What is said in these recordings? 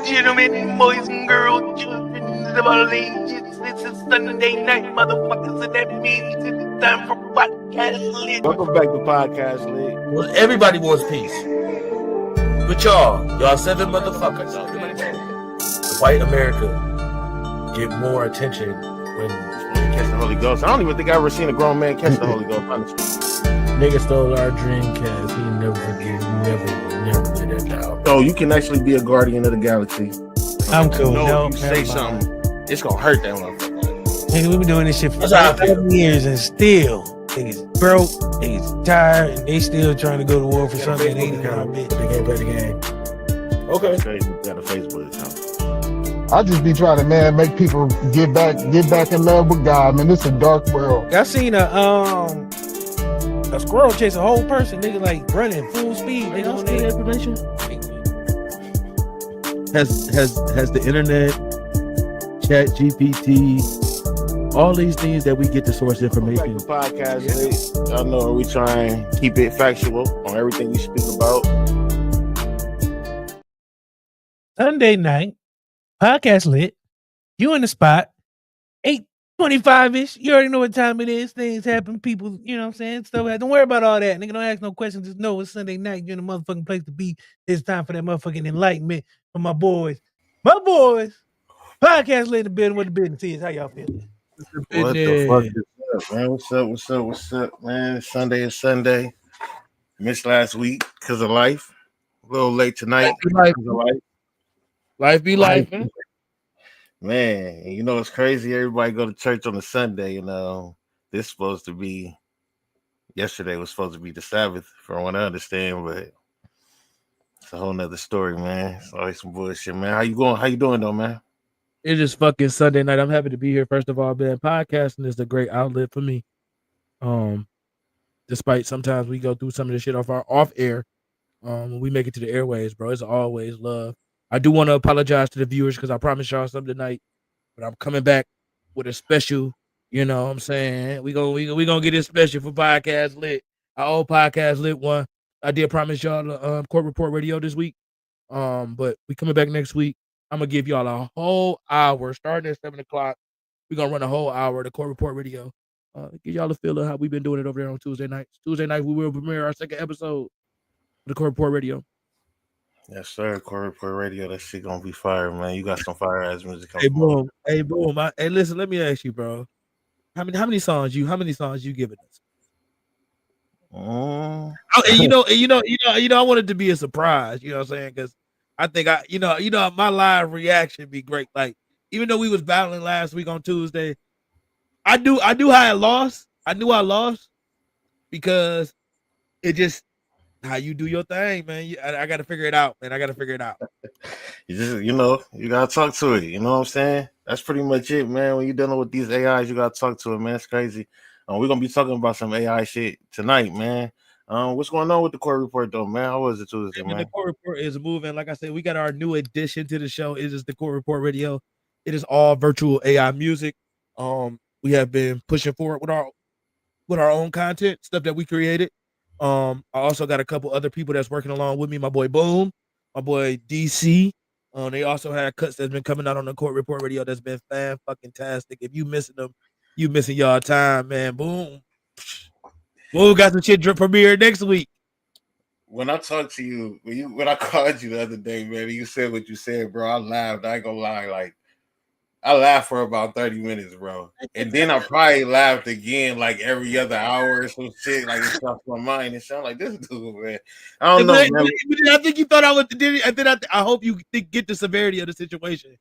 Gentlemen, boys and girls, children of all ages, this is Sunday night, motherfuckers, and that means it's time for Podcast Lit. Welcome back to Podcast Lit. Well, everybody wants peace. But y'all seven motherfuckers. The white America get more attention when Catch the Holy Ghost. I don't even think I ever seen a grown man catch the Holy Ghost, honestly. Nigga stole our Dreamcast. He never forget. Never did that now. So you can actually be a guardian of the galaxy. I'm cool. No, you say something, it's gonna hurt that motherfucker. Nigga, we been doing this shit for That's how I feel. 7 years and still niggas broke, niggas tired, and they still trying to go to war for something they ain't gonna bitch. They can't play the game. okay. That's crazy. You got a Facebook account. I just be trying to, man, make people get back in love with God, man. It's a dark world. I seen a squirrel chase a whole person, nigga, like running full speed. They don't need information. Has the internet, Chat GPT, all these things that we get to source information. Welcome back to Podcast Lit. Y'all know we try and keep it factual on everything we speak about. Sunday night, Podcast Lit. You in the spot. 8:25-ish. You already know what time it is. Things happen. People, you know what I'm saying? Stuff happen. Don't worry about all that. Nigga, don't ask no questions. Just know it's Sunday night. You're in the motherfucking place to be. It's time for that motherfucking enlightenment from my boys. My boys. Podcast Lit in the building. What the business is. How y'all feeling? What the fuck is up, man? What's up, man? Sunday is Sunday. Missed last week because of life. A little late tonight. Life be life, man. Man, you know it's crazy. Everybody go to church on a Sunday. You know, yesterday was supposed to be the Sabbath, from what I understand, but it's a whole nother story, man. It's always some bullshit, man. How you going? How you doing, though, man? It is fucking Sunday night. I'm happy to be here. First of all, man, podcasting is a great outlet for me. Despite sometimes we go through some of the shit off air, when we make it to the airways, bro, it's always love. I do want to apologize to the viewers because I promised y'all something tonight, but I'm coming back with a special. You know what I'm saying? We gonna get it special for Podcast Lit. Our old Podcast Lit one. I did promise y'all the Court Report Radio this week. But we coming back next week. I'm gonna give y'all a whole hour starting at 7:00. We're gonna run a whole hour of the Court Report Radio. Give y'all a feel of how we've been doing it over there on Tuesday nights. Tuesday night we will premiere our second episode of the Court Report Radio. Yes, sir. Court Report Radio. That shit gonna be fire, man. You got some fire ass music. Hey, boom. Hey, listen. Let me ask you, bro. How many songs you giving us? You know, I want it to be a surprise. You know what I'm saying? Because I think my live reaction be great. Like, even though we was battling last week on Tuesday, I knew how I lost. I knew I lost because it just how you do your thing, man. I got to figure it out, man. I got to figure it out. You just, you gotta talk to it. You know what I'm saying? That's pretty much it, man. When you're dealing with these AIs, you gotta talk to it, man. It's crazy. We're gonna be talking about some AI shit tonight, man. What's going on with the Court Report, though, man? How was it Tuesday, man? The Court Report is moving. Like I said, we got our new addition to the show. It is the Court Report Radio. It is all virtual AI music. We have been pushing forward with our own content, stuff that we created. I also got a couple other people that's working along with me. My boy Boom, my boy DC. They also had cuts that's been coming out on the Court Report Radio that's been fan-fucking-tastic. If you missing them, you missing y'all time, man. Boom. Boom got some shit drip premiere next week. When I talked to you, when I called you the other day, man, you said what you said, bro. I laughed. I ain't gonna lie, like I laughed for about 30 minutes, bro. And then I probably laughed again like every other hour or some shit. Like it's off my mind. It sounded like this dude, man. I don't know, man. I think you thought I would. I hope you get the severity of the situation.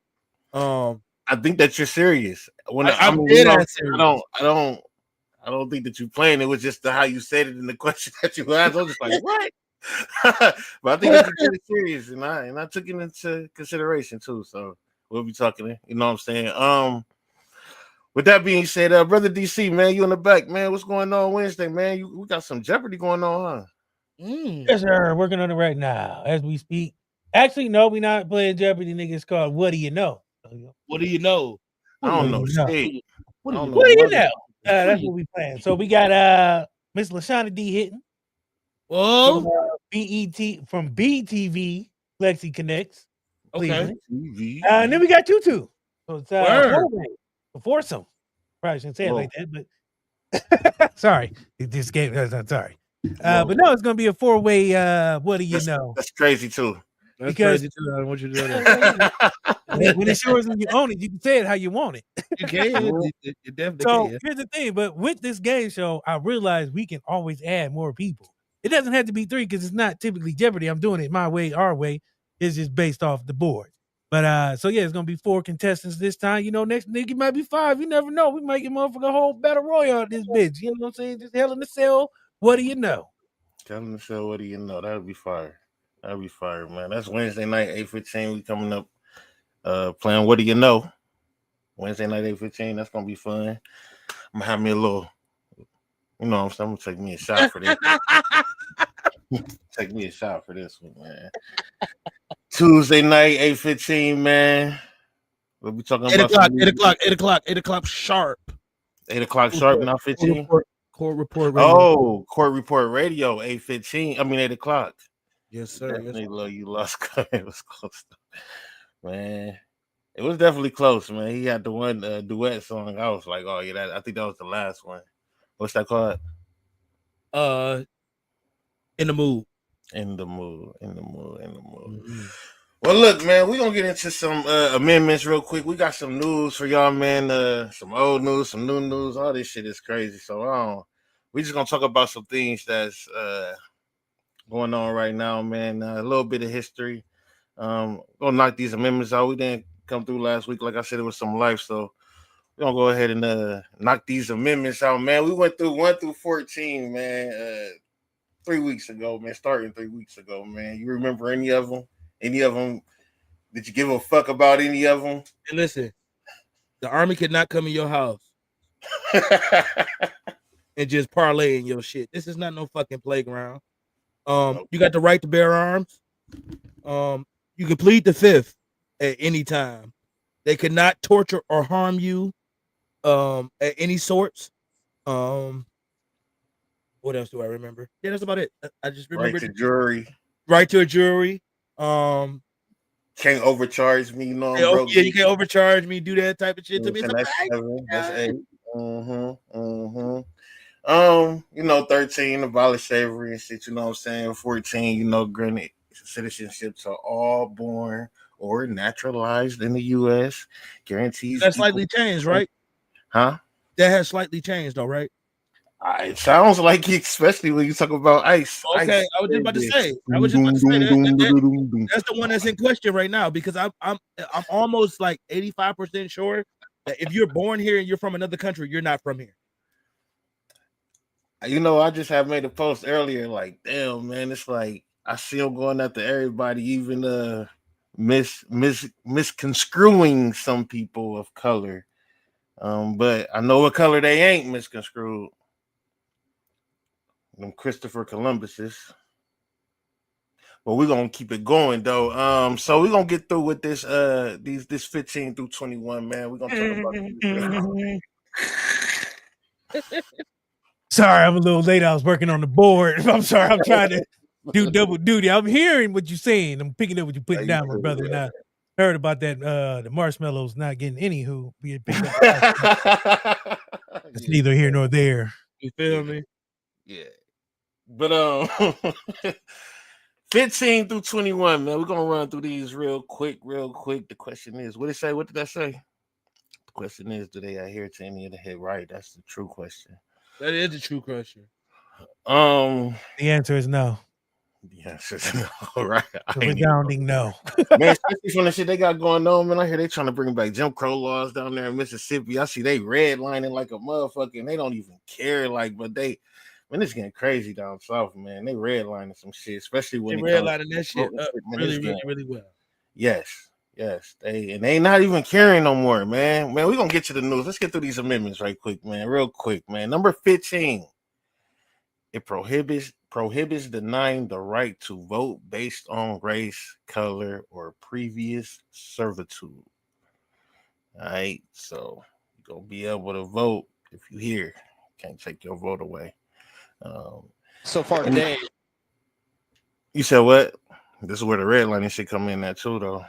I think that you're serious. When I don't think that you're playing. It was just how you said it in the question that you asked. I was just like, what? But I think that you're really serious, and I took it into consideration too. So we'll be talking. You know what I'm saying? With that being said, brother DC, man, you in the back, man. What's going on Wednesday, man? We got some Jeopardy going on, huh? Yes, sir. Working on it right now as we speak. Actually, no, we're not playing Jeopardy, nigga. It's called What Do You Know? What do you know? I don't know. Shit. What do you know? That's what we playing. So we got Miss Lashana D hitting. Whoa. From BET from BTV Lexi Connects. Cleveland. TV. And then we got you two. So it's Word. four-way, a foursome. Probably shouldn't say it like that, but sorry. This game, sorry. But no, it's gonna be a four-way. What do you know? That's crazy too. That's Because- crazy too. I don't want you to know that. When it's yours and you own it, you can say it how you want it. You can. You definitely So can. here's the thing, but with this game show, I realized we can always add more people. It doesn't have to be 3 because it's not typically Jeopardy. I'm doing it my way, our way. It's just based off the board. But so yeah, it's gonna be 4 contestants this time. You know, next nigga might be 5. You never know. We might get motherfucking whole battle royale this bitch. You know what I'm saying? Just Hell in the Cell. What do you know? Telling the show, what do you know? That would be fire. That would be fire, man. That's Wednesday night, 8:15. We coming up playing What Do You Know? Wednesday night, 8:15. That's gonna be fun. I'm gonna have me a little, you know what I'm saying? I'm gonna take me a shot for this. Take me a shot for this one, man. Tuesday night, 8:15, man. We'll be talking 8 about o'clock, some 8 o'clock, 8 o'clock, 8 o'clock sharp. 8 o'clock sharp, now 15. Court report. Radio. Oh, Court Report Radio, 8:15. I mean 8 o'clock. Yes, sir. Definitely low. You lost. It was close, man. It was definitely close, man. He had the one duet song. I was like, oh yeah, I think that was the last one. What's that called? In the mood. In the mood. Mm-hmm. Well, look, man, we're gonna get into some amendments real quick. We got some news for y'all, man. Some old news, some new news. All this shit is crazy. So we just gonna talk about some things that's going on right now, man. A little bit of history. Gonna knock these amendments out. We didn't come through last week. Like I said, it was some life. So we're gonna go ahead and knock these amendments out, man. We went through 1 through 14, man. 3 weeks ago, man. Starting 3 weeks ago, man. You remember any of them? Any of them? Did you give a fuck about any of them? And listen, the army could not come in your house and just parlay in your shit. This is not no fucking playground. You got the right to bear arms. You can plead the fifth at any time. They cannot torture or harm you at any sorts. What else do I remember? Yeah, that's about it. I just remember Right to jury. Right to a jury. Can't overcharge me, you know. Yeah, you can't overcharge me. Do that type of shit to me. That's 7. That's 8. You know, 13, abolish slavery and shit. You know what I'm saying? 14, you know, granted citizenship to all born or naturalized in the U.S. Guarantees. That slightly changed, right? Huh? That has slightly changed, though, right? It sounds like, especially when you talk about ICE. Okay, ICE. I was just about to say. That's the one that's in question right now because I'm almost like 85% sure that if you're born here and you're from another country, you're not from here. You know, I just have made a post earlier, like, damn, man, it's like I see them going after everybody, even misconstruing some people of color. But I know what color they ain't misconstrued. Them Christopher Columbuses. But we're gonna keep it going though. So we're gonna get through with this this 15 through 21, man. We're gonna talk about Sorry, I'm a little late. I was working on the board. I'm sorry. I'm trying to do double duty. I'm hearing what you're saying. I'm picking up what you're putting down, my brother. And I heard about that the marshmallows not getting any who being picked up. It's neither here nor there. You feel me? Yeah. But 15 through 21, man. We're gonna run through these real quick. The question is, what did it say? What did I say? The question is, do they adhere to any of the head right? That's the true question. That is the true question. The answer is no. The answer is no, right? A resounding no. Man, especially from the shit they got going on, man. I hear they trying to bring back Jim Crow laws down there in Mississippi. I see they redlining like a motherfucker, and they don't even care. Like, but they, man, it's getting crazy down south, man. They redlining some shit, especially when they redlining that shit up really well. Yes. They not even caring no more, man. Man, we're gonna get to the news. Let's get through these amendments right quick, man. Real quick, man. Number 15. It prohibits denying the right to vote based on race, color, or previous servitude. All right, so you're gonna be able to vote if you're here. Can't take your vote away. So far today. You said what? This is where the redlining shit come in at too, though.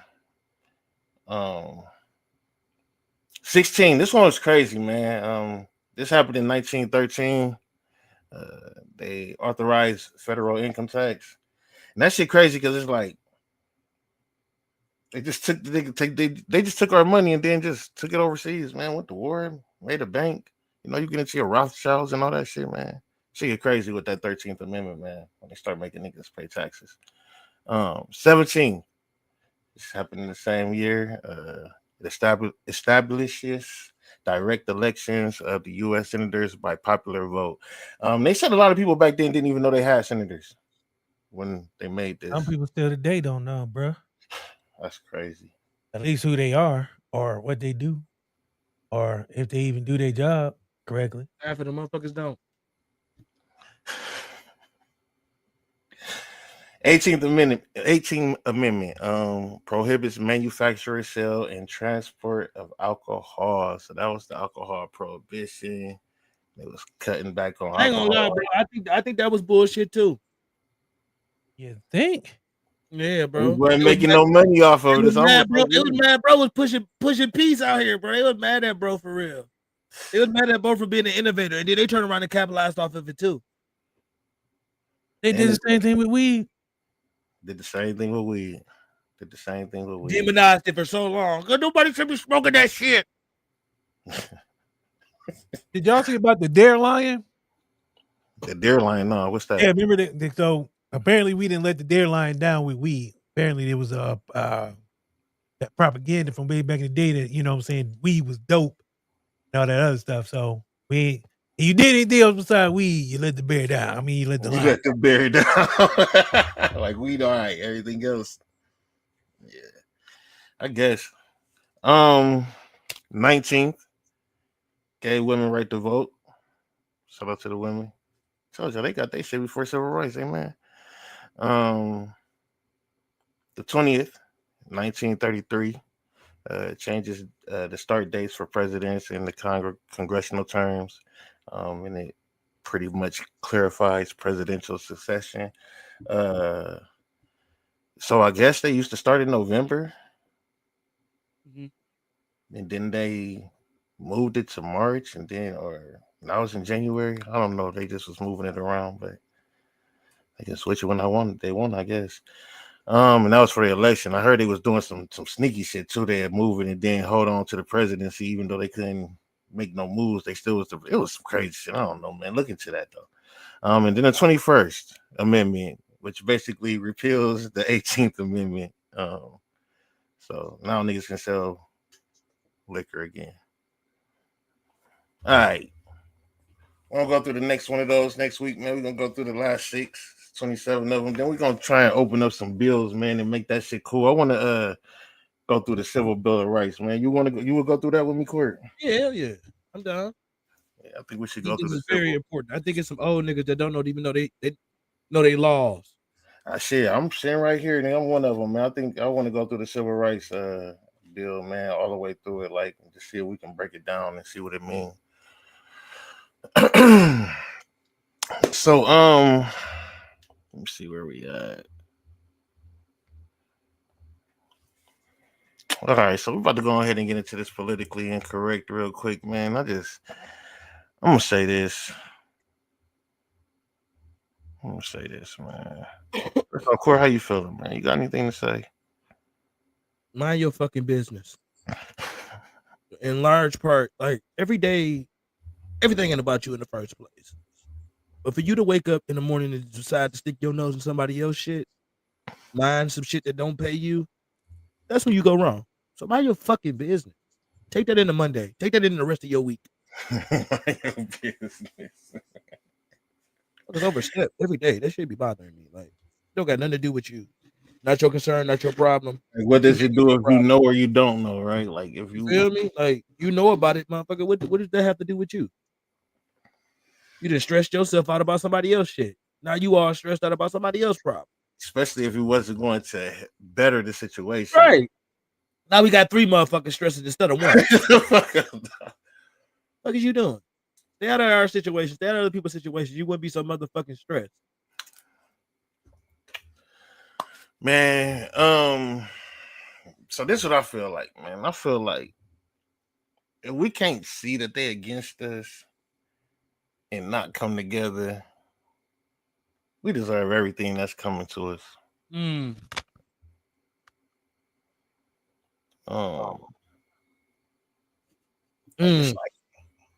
16. This one was crazy, man. This happened in 1913. They authorized federal income tax, and that shit crazy because it's like they just took our money and then just took it overseas, man. Went to war, made a bank. You know, you get into your Rothschilds and all that shit, man. Shit get crazy with that 13th Amendment, man. When they start making niggas pay taxes. 17. This happened in the same year. It establishes direct elections of the U.S. senators by popular vote. They said a lot of people back then didn't even know they had senators when they made this. Some people still today don't know, bro. That's crazy. At least who they are or what they do, or if they even do their job correctly. Half of the motherfuckers don't. 18th Amendment prohibits manufacture, sale, and transport of alcohol. So that was the alcohol prohibition. It was cutting back on I ain't gonna lie, bro. I think that was bullshit too. You think? Yeah, bro. We weren't making no money off of it. It was mad, bro. It was mad, bro. Was pushing peace out here, bro. They was mad at bro for real. They was mad at bro for being an innovator, and then they turned around and capitalized off of it too. They did the same thing with weed. Did the same thing with weed. Demonized it for so long. Cause nobody should be smoking that shit. Did y'all see about the deer lion? The deer lion, no. What's that? Yeah, remember that? So apparently we didn't let the deer lion down with weed. Apparently there was that propaganda from way back in the day that, you know what I'm saying, weed was dope and all that other stuff. So you did anything else besides weed, you let the bear down. I mean, you let the bear down. Like weed, all right. Everything else, yeah, I guess. 19th, gay women right to vote. Shout out to the women. Told you they got their shit before civil rights, amen. The 20th, 1933, changes the start dates for presidents and the congressional terms, and it pretty much clarifies presidential succession. So I guess they used to start in November, and then they moved it to March, and then I was in January. I don't know. They just was moving it around, but they can switch it when they want, I guess. And that was for the election. I heard they was doing some sneaky shit too. They had moving and then hold on to the presidency, even though they couldn't make no moves. They still it was some crazy shit. I don't know, man. Look into that though. And then the 21st Amendment, which basically repeals the 18th Amendment. So now niggas can sell liquor again. All right. We're gonna go through the next one of those next week, man. We're gonna go through the last 27 of them. Then we're gonna try and open up some bills, man, and make that shit cool. I want to go through the Civil Bill of Rights, man. You will go through that with me, Court? Yeah, hell yeah. I'm down. Yeah, I think we should go through this. Is very important. I think it's some old niggas that don't know, even though they know they laws. Shit, I'm sitting right here, and I'm one of them, man. I think I want to go through the Civil Rights bill, man, all the way through it, like to see if we can break it down and see what it means. So, let me see where we at. All right, so we're about to go ahead and get into this politically incorrect real quick, man. I'm gonna say this. man. First off, Corey, how you feeling, man? You got anything to say? Mind your fucking business. In large part, like every day, everything ain't about you in the first place. But for you to wake up in the morning and decide to stick your nose in somebody else's shit, line some shit that don't pay you, that's when you go wrong. So mind your fucking business. Take that into Monday. Take that into the rest of your week. Mind your business. It's overstep every day. That should be bothering me. Like, it don't got nothing to do with you. Not your concern, not your problem. Like, what does it do if you know or you don't know, right? Like, if you feel me, like you know about it, motherfucker. What does that have to do with you? You just stressed yourself out about somebody else's shit. Now you all stressed out about somebody else's problem. Especially if it wasn't going to better the situation. Right. Now we got 3 motherfuckers stressing instead of 1. What is you doing? Stay out of our situations. Stay out of other people's situations. You wouldn't be so motherfucking stressed. Man, So this is what I feel like, man. I feel like if we can't see that they against us and not come together, we deserve everything that's coming to us. Mm. It's like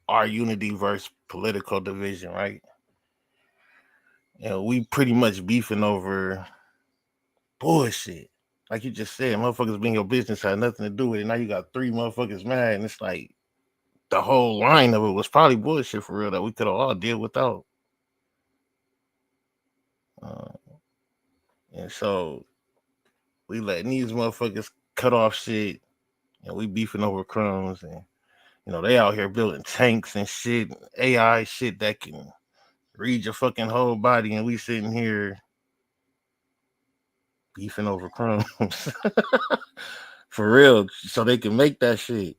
our unity versus political division, right? We pretty much beefing over bullshit. Like you just said, motherfuckers being your business had nothing to do with it. Now you got 3 motherfuckers mad, and it's like the whole line of it was probably bullshit for real that we could have all deal without. And so we letting these motherfuckers cut off shit, and we beefing over crumbs, and they out here building tanks and shit, AI shit that can read your fucking whole body, and we sitting here beefing over crumbs. For real, so they can make that shit.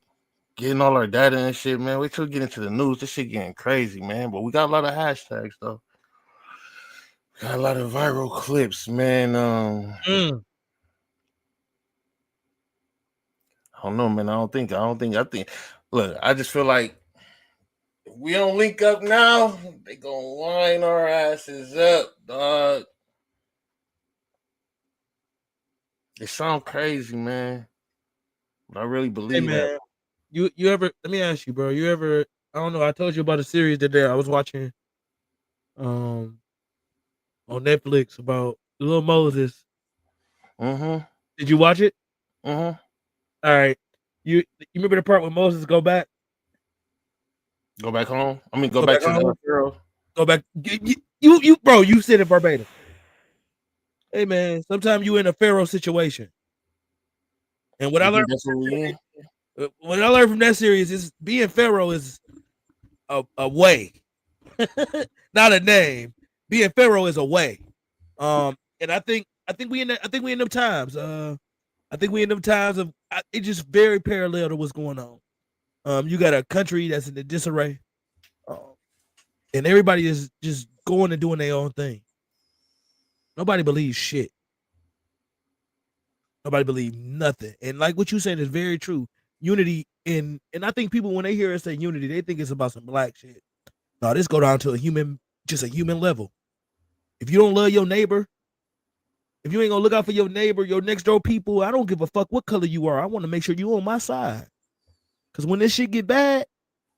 Getting all our data and shit, man. Wait till we get into the news. This shit getting crazy, man. But we got a lot of hashtags, though. Got a lot of viral clips, man. I don't know, man. I think. Look, I just feel like if we don't link up now, they gonna line our asses up, dog. It sound crazy, man. But I really believe that. You ever? Let me ask you, bro. You ever? I don't know. I told you about a series today I was watching, on Netflix about little Moses. Did you watch it? All right. You remember the part where Moses go back? Go back home. I mean, go back to the girl. Go back. You, bro. You said it verbatim. Hey, man. Sometimes you in a Pharaoh situation, and what I learned. What I learned from that series is being Pharaoh is a way, not a name. Being Pharaoh is a way. And I think we in them times. I think we in them times of it's just very parallel to what's going on. You got a country that's in the disarray, and everybody is just going and doing their own thing. Nobody believes shit. Nobody believes nothing. And like what you said is very true. Unity and I think people when they hear us say unity, they think it's about some black shit. No, this go down to a human level. If you don't love your neighbor, if you ain't gonna look out for your neighbor, your next door people, I don't give a fuck what color you are. I want to make sure you on my side. Cause when this shit get bad,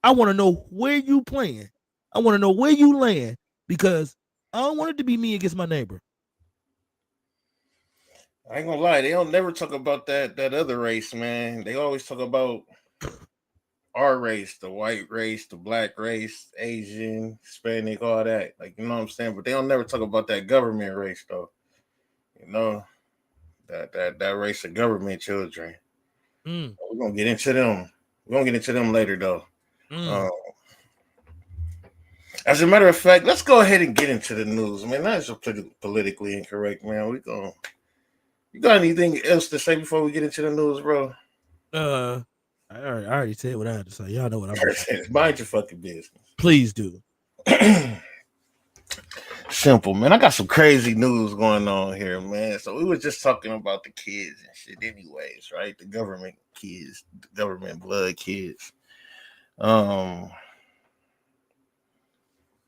I want to know where you playing. I want to know where you land because I don't want it to be me against my neighbor. I ain't gonna lie, they don't never talk about that other race, man. They always talk about our race, the white race, the black race, Asian, Hispanic, all that. Like, you know what I'm saying? But they don't never talk about that government race, though. That race of government children. We're gonna get into them. We're gonna get into them later, though. As a matter of fact, let's go ahead and get into the news, man. That's so politically incorrect, man. You got anything else to say before we get into the news, bro? I already said what I had to say. Y'all know what I'm saying. Mind your fucking business. Please do. Simple, man. I got some crazy news going on here, man. So we were just talking about the kids and shit anyways, right? The government kids, the government blood kids.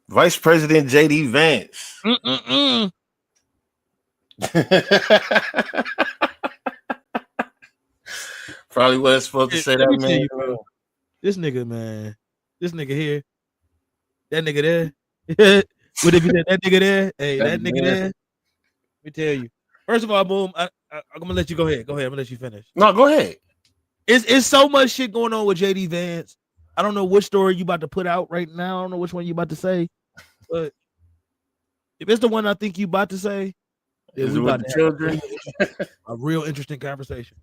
Vice President J.D. Vance. Probably wasn't supposed to say that, man. This nigga, man. This nigga here. That nigga there. Would it be that nigga there? Hey, that nigga there. Let me tell you. First of all, Boom, I'm gonna let you go ahead. Go ahead. I'm gonna let you finish. No, go ahead. It's so much shit going on with JD Vance. I don't know which story you about to put out right now. I don't know which one you about to say. But if it's the one I think you about to say, then we about to children. A real interesting conversation.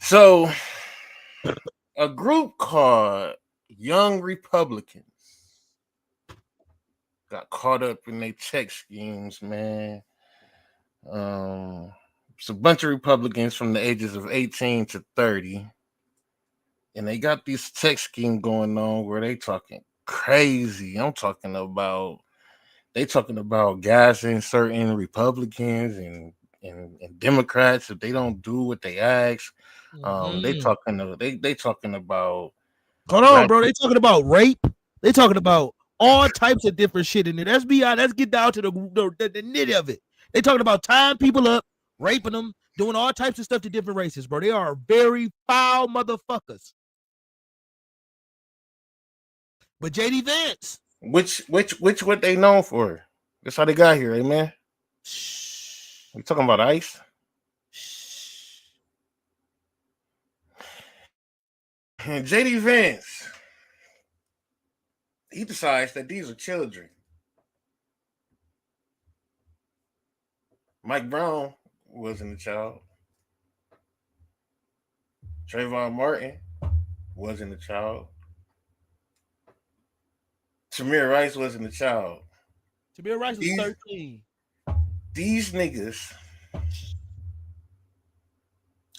So, a group called Young Republicans got caught up in their tech schemes, man. It's a bunch of Republicans from the ages of 18 to 30. And they got this tech scheme going on where they talking crazy. They talking about gassing certain Republicans and and Democrats, if they don't do what they ask, they talking about. Hold on, bro. They talking about rape. They talking about all types of different shit in it. Let's be honest. Let's get down to the nitty of it. They talking about tying people up, raping them, doing all types of stuff to different races, bro. They are very foul motherfuckers. But JD Vance, which what they known for? That's how they got here, amen. We talking about ICE. And JD Vance, he decides that these are children. Mike Brown wasn't a child. Trayvon Martin wasn't a child. Tamir Rice wasn't a child. Tamir Rice was 13. These niggas,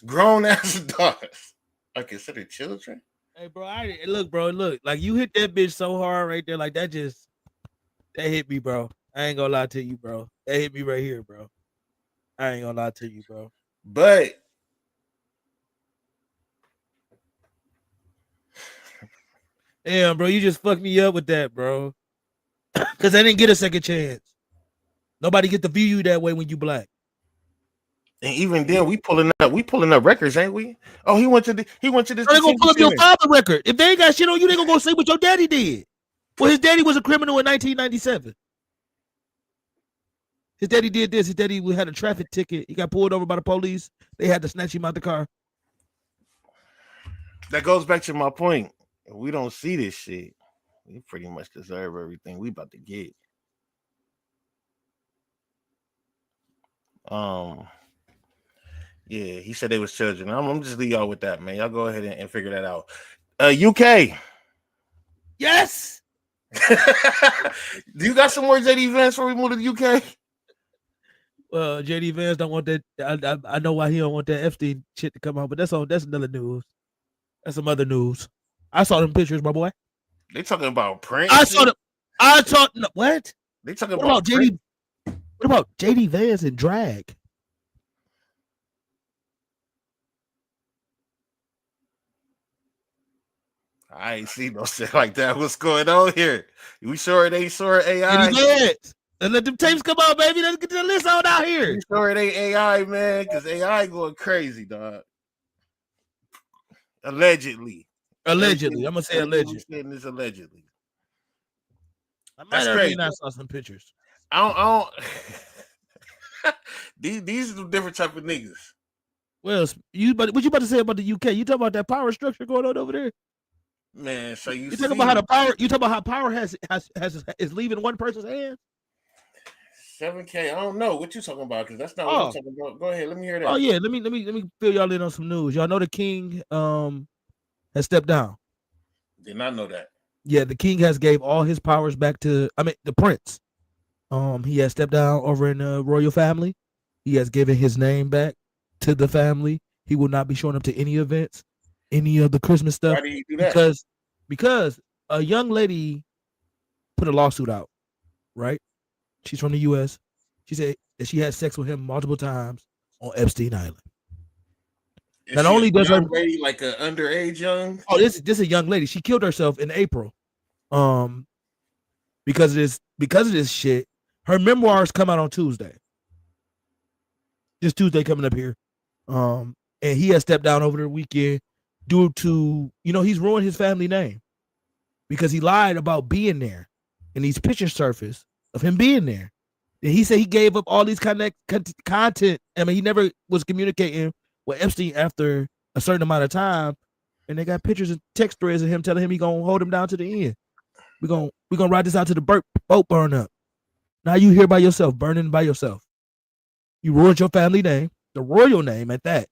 grown ass adults, are considered children. Hey, bro, look, like you hit that bitch so hard right there, like that hit me, bro. I ain't gonna lie to you, bro. That hit me right here, bro. I ain't gonna lie to you, bro. But damn, bro, you just fucked me up with that, bro. Because I didn't get a second chance. Nobody get to view you that way when you black. And even then, we pulling up records, ain't we? Oh, he went to this. They gonna pull up your father record. If they ain't got shit on you, they gonna go say what your daddy did. Well, his daddy was a criminal in 1997. His daddy did this. His daddy had a traffic ticket. He got pulled over by the police. They had to snatch him out the car. That goes back to my point. If we don't see this shit, we pretty much deserve everything we about to get. Yeah, he said they was children. I'm just leave y'all with that, man. Y'all go ahead and figure that out. UK. Yes. Do you got some more JD Vance before we move to the UK? Well, JD Vance don't want that. I know why he don't want that Epstein shit to come out, but that's another news. That's some other news. I saw them pictures, my boy. They talking about Prince. What? They talking about JD. What about JD Vance and drag? I ain't seen no shit like that. What's going on here? We sure it ain't AI? And let them tapes come out, baby. Let's get the list on out here. We sure it ain't AI, man, because AI going crazy, dog. Allegedly. I'm gonna say allegedly. Saying this allegedly. That's crazy. I saw some pictures. I don't. These are the different type of niggas. Well, what you about to say about the UK? You talking about that power structure going on over there? Man, so you talking about how the power? You talking about how power is leaving one person's hands? 7K. I don't know what you talking about because that's not what I'm talking about. Go ahead, let me hear that. Oh yeah, let me fill y'all in on some news. Y'all know the king has stepped down. Did not know that. Yeah, the king has gave all his powers back to the prince. He has stepped down over in the royal family. He has given his name back to the family. He will not be showing up to any events, any of the Christmas stuff. Why do you do that? Because a young lady put a lawsuit out, right? She's from the U.S. She said that she had sex with him multiple times on Epstein Island. Not only does her lady like an underage young. Oh, this is a young lady. She killed herself in April, because of this shit. Her memoirs come out on Tuesday. This Tuesday coming up here, and he has stepped down over the weekend due to he's ruined his family name because he lied about being there, and these pictures surfaced of him being there. And he said he gave up all these content. I mean, he never was communicating with Epstein after a certain amount of time, and they got pictures and text threads of him telling him he gonna hold him down to the end. We're gonna ride this out to the boat burn up. Now you here by yourself, burning by yourself. You ruined your family name, the royal name at that.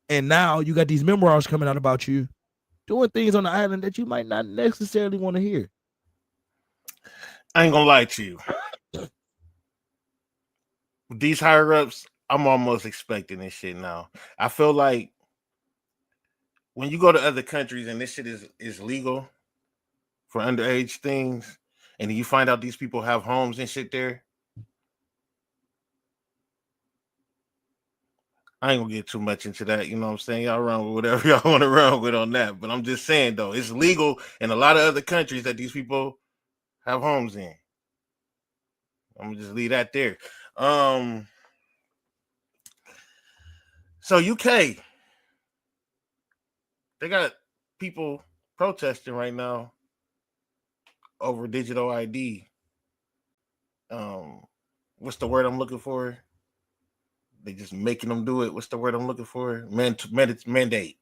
And now you got these memoirs coming out about you doing things on the island that you might not necessarily want to hear. I ain't gonna lie to you. These higher ups, I'm almost expecting this shit now. I feel like when you go to other countries and this shit is legal for underage things, and you find out these people have homes and shit there, I ain't gonna get too much into that. You know what I'm saying? Y'all run with whatever y'all want to run with on that. But I'm just saying though, it's legal in a lot of other countries that these people have homes in. I'm gonna just leave that there. So UK, they got people protesting right now over digital ID. What's the word I'm looking for? They just making them do it. What's the word I'm looking for? Mandate.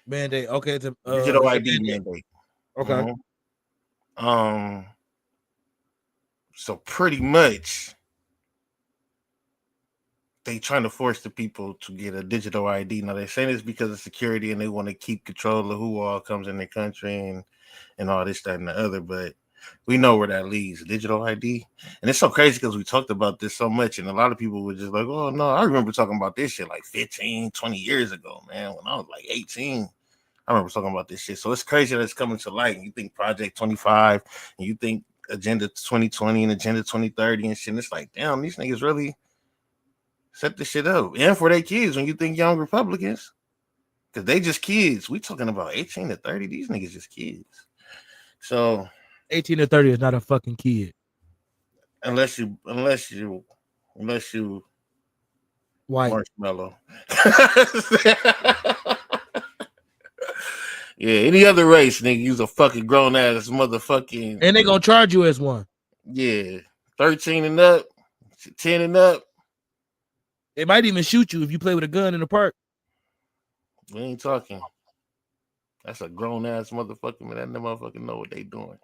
Mandate. Okay, it's a Digital ID mandate. Okay. So pretty much they trying to force the people to get a digital ID. Now they're saying it's because of security and they want to keep control of who all comes in the country and all this, that, and the other. But we know where that leads, digital ID. And it's so crazy because we talked about this so much and a lot of people were just like, oh no, I remember talking about this shit like 15, 20 years ago, man. When I was like 18, I remember talking about this shit. So it's crazy that it's coming to light. And you think Project 25 and you think Agenda 2020 and Agenda 2030 and shit. And it's like, damn, these niggas really set this shit up. And for their kids, when you think young Republicans, because they just kids. We talking about 18 to 30. These niggas just kids. So 18 to 30 is not a fucking kid. Unless you white marshmallow. Yeah, any other race, nigga, you's a fucking grown ass motherfucking. And they gonna charge you as one. Yeah, 13 and up, 10 and up. They might even shoot you if you play with a gun in the park. We ain't talking. That's a grown ass motherfucker, man. That motherfucker know what they doing.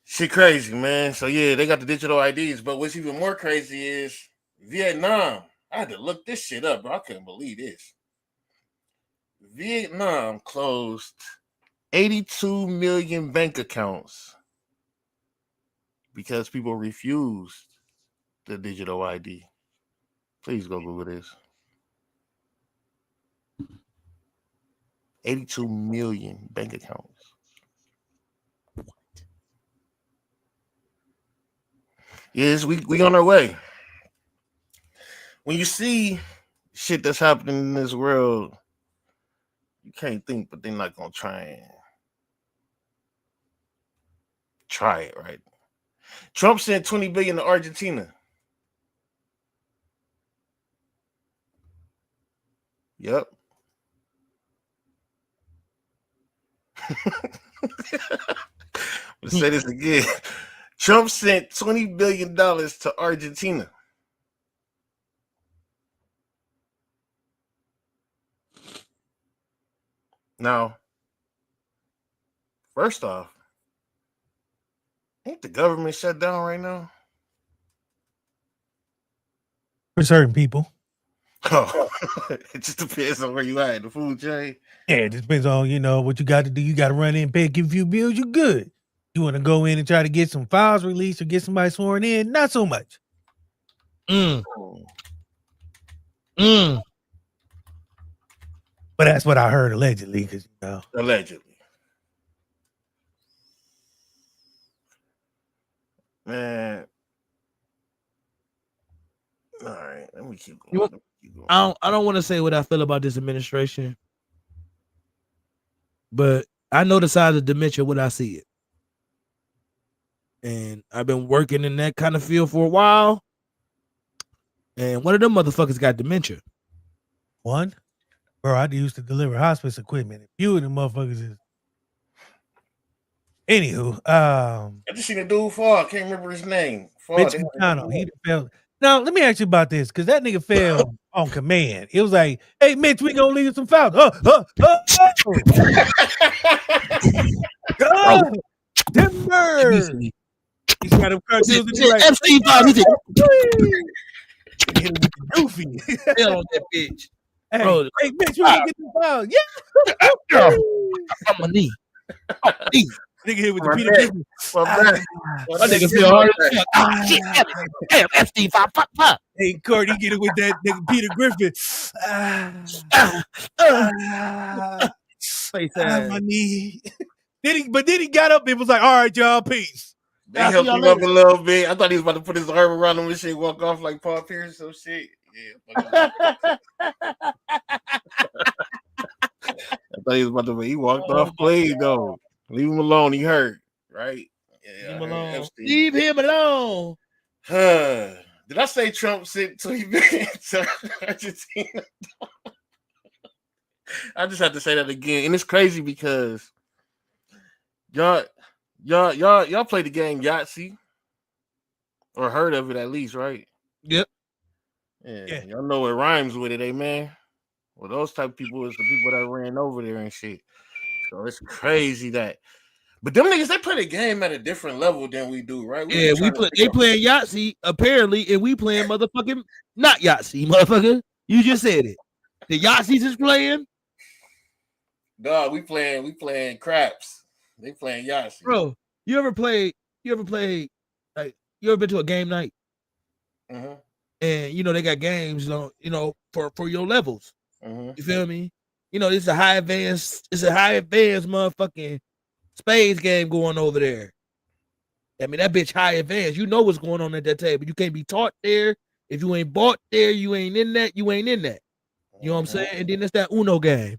Shit crazy, man. So yeah, they got the digital IDs, but what's even more crazy is Vietnam. I had to look this shit up, bro. I couldn't believe this. Vietnam closed 82 million bank accounts because people refused the digital ID. Please go Google this. 82 million bank accounts. Yes, we on our way. When you see shit that's happening in this world, you can't think, but they're not gonna try it, right? Trump sent $20 billion to Argentina. Yep. Let's say this again. Trump sent $20 billion to Argentina. Now, first off, ain't the government shut down right now? For certain people. Oh, it just depends on where you at in the food chain. Yeah, it depends on, what you got to do. You got to run in, pay a few bills, you good. You want to go in and try to get some files released or get somebody sworn in? Not so much. But that's what I heard allegedly, because allegedly. Man. All right, let me keep going. I don't want to say what I feel about this administration, but I know the size of dementia when I see it. And I've been working in that kind of field for a while. And one of them motherfuckers got dementia. One? Bro, I used to deliver hospice equipment. A few of them motherfuckers is. Anywho, I just seen a dude fall. I can't remember his name. Mitch McConnell. He fell. Now, let me ask you about this, because that nigga fell on command. It was like, hey, Mitch, we gonna leave some files. Timber. He's got him cartoons. Epstein files. He hit him with the goofy. Hell on that bitch. Hey, bro, hey, Mitch, we gonna get some files. Yeah. On my knee. Nigga hit with the Peter Griffin. My nigga feel hard as fuck. Damn, Epstein file. Fuck. Hey, Courtney, get it with that nigga Peter Griffin. My knee. Then he got up and was like, all right, y'all, peace. They helped him up a little bit. I thought he was about to put his arm around him and shit, walk off like Paul Pierce or some shit. I thought he was about to be. He walked off clean though. Leave him alone. He hurt, right? Yeah, leave him alone. Leave him alone. Did I say Trump sent tweet to Argentina? I just have to say that again, and it's crazy because y'all play the game Yahtzee or heard of it at least, right? Yep. Yeah. Y'all know what rhymes with it, man. Well, those type of people is the people that ran over there and shit. So it's crazy that. But them niggas, they play the game at a different level than we do, right? They playing Yahtzee apparently, and we playing motherfucking not Yahtzee, motherfucker. You just said it. The Yahtzees is playing. Dog, we playing craps. They playing Yahtzee. Bro, you ever played like you ever been to a game night? Mm-hmm. And they got games, for your levels. Mm-hmm. You feel me? It's a high advanced motherfucking spades game going over there. I mean, that bitch high advanced. You know what's going on at that table. You can't be taught there. If you ain't bought there, you ain't in that. You ain't in that. You know what I'm saying? And then it's that Uno game.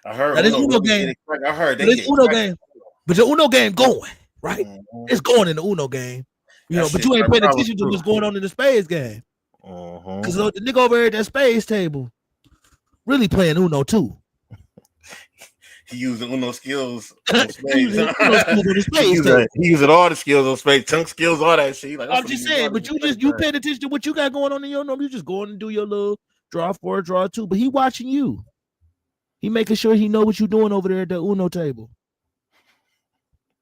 I heard this Uno game. I heard this Uno game. But the Uno game going, right? Mm-hmm. It's going in the Uno game. But you ain't paying attention to what's going on in the spades game. Because the nigga over here at that spades table really playing Uno too. He using Uno skills on spades. He using all the skills on spades, chunk skills, all that shit. Like, I'm just saying, but you paying attention to what you got going on in your number. You just going and do your little draw 4, draw 2. But he watching you. He making sure he know what you doing over there at the Uno table.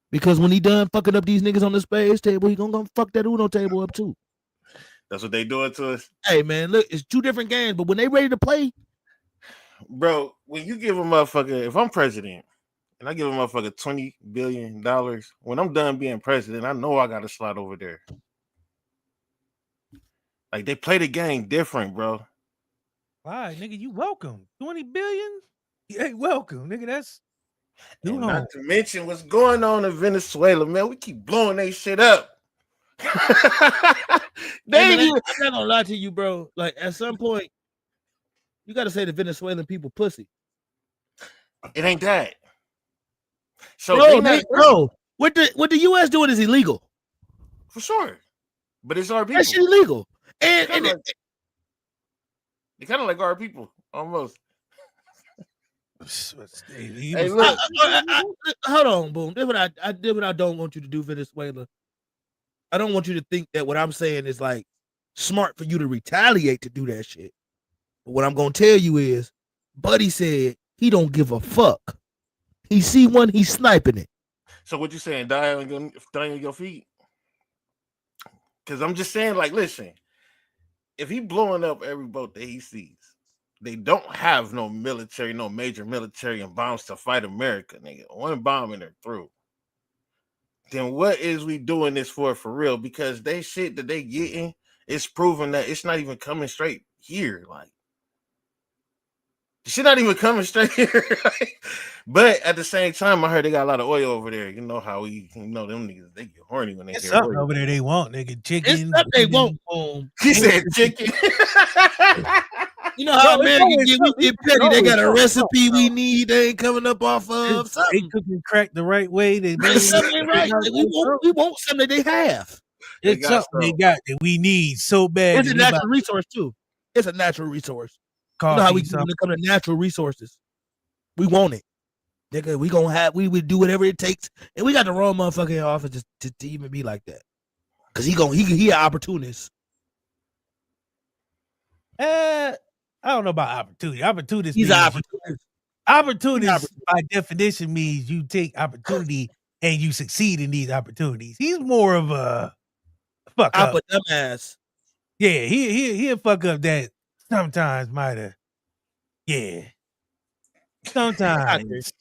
Because when he done fucking up these niggas on the spades table, he gonna fuck that Uno table up too. That's what they doing to us. Hey man, look, it's 2 different games, but when they ready to play, bro, when you give a motherfucker, if I'm president and I give a motherfucker $20 billion, when I'm done being president, I know I gotta slide over there. Like they play the game different, bro. Why, nigga? You welcome. 20 billion? Hey, welcome, nigga. That's not to mention what's going on in Venezuela, man. We keep blowing that shit up. I'm not gonna lie to you, bro. Like at some point, you gotta say the Venezuelan people pussy. It ain't that. So what the U.S. doing is illegal. For sure. But it's our people. That shit illegal. And they kind of like our people, almost. Hey, look. Hold on, Boom. This what I don't want you to do, Venezuela. I don't want you to think that what I'm saying is like smart for you to retaliate to do that shit. But what I'm gonna tell you is, Buddy said he don't give a fuck. He see one, he's sniping it. So what you saying? Die on your feet? Because I'm just saying, like, listen, if he blowing up every boat that he sees, they don't have no major military and bombs to fight America, nigga. One bomb and they're through. Then what is we doing this for real? Because they shit that they getting, it's proven that it's not even coming straight here. Like, the shit not even coming straight here. But at the same time, I heard they got a lot of oil over there. You know how them niggas, they get horny when they get oil. Over there they want, nigga. Chicken. It's they want. He said chicken. You know how Americans get petty. They got a recipe we need. They ain't coming up off of something. They cooking crack the right way. Something ain't right. We want something that they have. It's something they got that we need so bad. It's a natural resource too. It's a natural resource. You know how we do when it comes to natural resources. We want it. Nigga, we would do whatever it takes. And we got the wrong motherfucker in office to even be like that. Cause he an opportunist. I don't know about opportunity. Opportunist. He's an opportunist. Opportunist by definition means you take opportunity and you succeed in these opportunities. He's more of a fuck up. Dumbass. Yeah, he'll fuck up that sometimes might have. Yeah. Sometimes.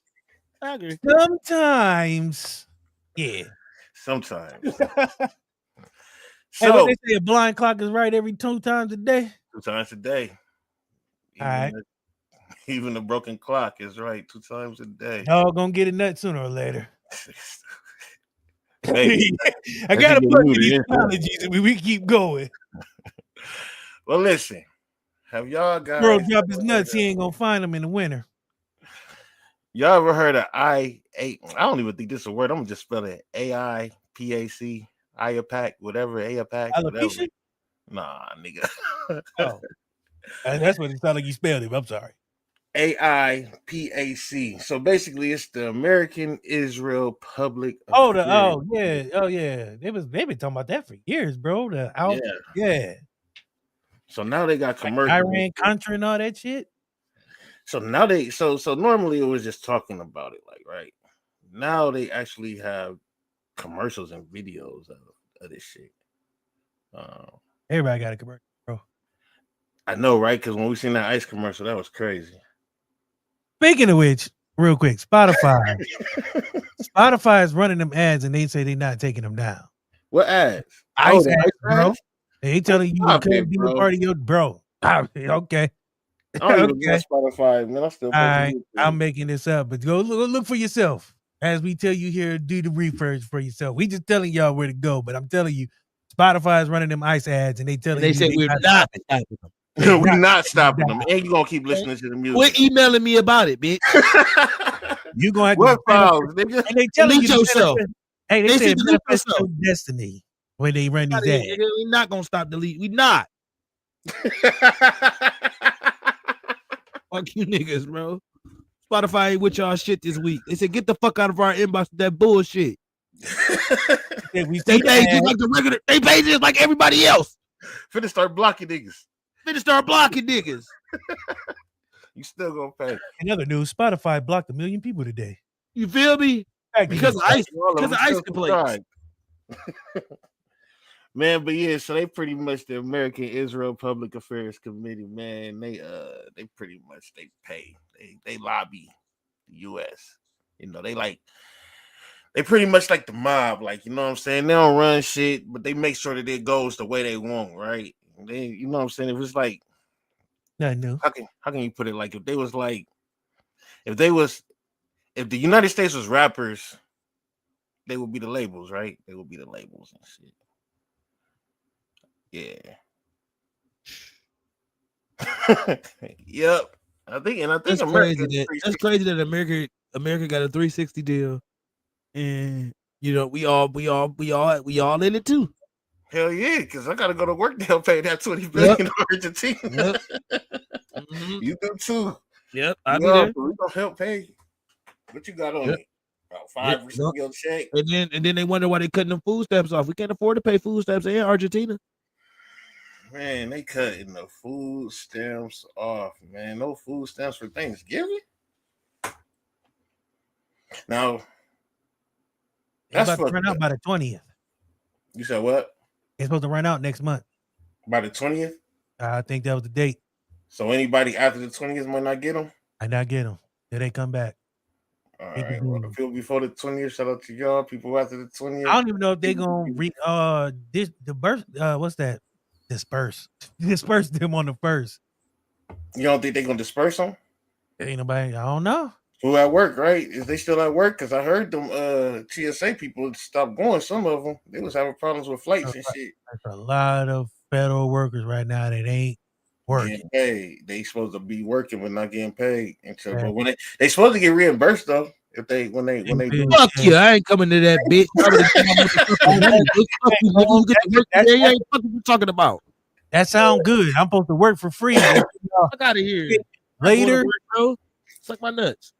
I agree. Sometimes. Yeah. Sometimes. Hey, what they say, a blind clock is right every 2 times a day? 2 times a day. All right. Even a broken clock is right 2 times a day. Y'all gonna get a nut sooner or later. Maybe. I gotta put these apologies and we keep going. Well, listen. Have y'all guys Bro, drop his ever nuts. heard He of- ain't gonna find them in the winter. Y'all ever heard of I don't even think this is a word. I'm gonna just spell it AIPAC, IAPAC, whatever, AIPAC, whatever. Alopecia? Nah, nigga. Oh, that's what it sounded like you spelled it. I'm sorry. AIPAC. So basically, it's the American Israel Public Oh, Affairs. yeah. They've been talking about that for years, bro. Yeah. Yeah. So now they got Like commercials. Iran Contra and all that shit. So now so normally it was just talking about it, like right. Now they actually have commercials and videos of this shit. Everybody got a commercial, bro. I know, right? Because when we seen that ice commercial, that was crazy. Speaking of which, real quick, Spotify is running them ads, and they say they're not taking them down. What ads? Ice the ads, bro. ads? They telling you to Stop come it, be a bro. part of your bro. Okay. I don't even Okay. know Spotify, man. I still All right, I'm making this up, but go look for yourself. As we tell you here, do the research for yourself. We just telling y'all where to go, but I'm telling you, Spotify is running them ice ads, and they telling They you said we're not stopping them. We're not stopping them, and you gonna keep listening to the music. Quit emailing me about it, bitch. You gonna have What to files, nigga? and they telling Delete you yourself. Hey, they They said said delete manifest yourself. your destiny when they run these ads. We're not gonna stop delete. We not. Fuck you niggas, bro. Spotify ain't with y'all shit this week. They said get the fuck out of our inbox with that bullshit. We They see pay just like the regular. They pay just like everybody else. Finna start blocking niggas. Finna start blocking niggas. You still gonna pay. In other news, Spotify blocked 1 million people today. You feel me? Because of ice. Because of ice complaints. Man, but yeah, so they pretty much the American Israel Public Affairs Committee, man. They pretty much they pay. They lobby the US. You know, they pretty much like the mob, like, you know what I'm saying? They don't run shit, but they make sure that it goes the way they want, right? They, you know what I'm saying? If it's like, I know. How can you put it? Like if the United States was rappers, they would be the labels, right? They would be the labels and shit. Yeah. Yep. I think That's America crazy. That's crazy that America got a 360 deal, and you know we all in it too. Hell yeah, because I gotta go to work. They'll pay that $20 billion in Argentina. Mm-hmm. You do too. Yep, I'll be there. We gonna help pay. What you got on it? About 5% of your check. And then they wonder why they cutting them food stamps off. We can't afford to pay food stamps in Argentina. Man, they cutting the food stamps off, man. No food stamps for Thanksgiving. Now, It's that's about to run out by the 20th. You said what? It's supposed to run out next month. By the 20th? I think that was the date. So anybody after the 20th might not get them? I not get them. Till they come back. All right. Well, the people before the 20th, shout out to y'all. People after the 20th. I don't even know if they gonna what's that? Disperse them on the first. You don't think they gonna disperse them? Ain't nobody. I don't know. Who at work, right? Is they still at work? Because I heard them TSA people stopped going. Some of them, they was having problems with flights and shit. There's a lot of federal workers right now that ain't working. Hey, they supposed to be working but not getting paid until. But when they supposed to get reimbursed though, when they do. Fuck you! I ain't coming to that bitch. You ain't fucking talking about. That sound good. I'm supposed to work for free. Fuck out of here. Later, bro. Suck my nuts.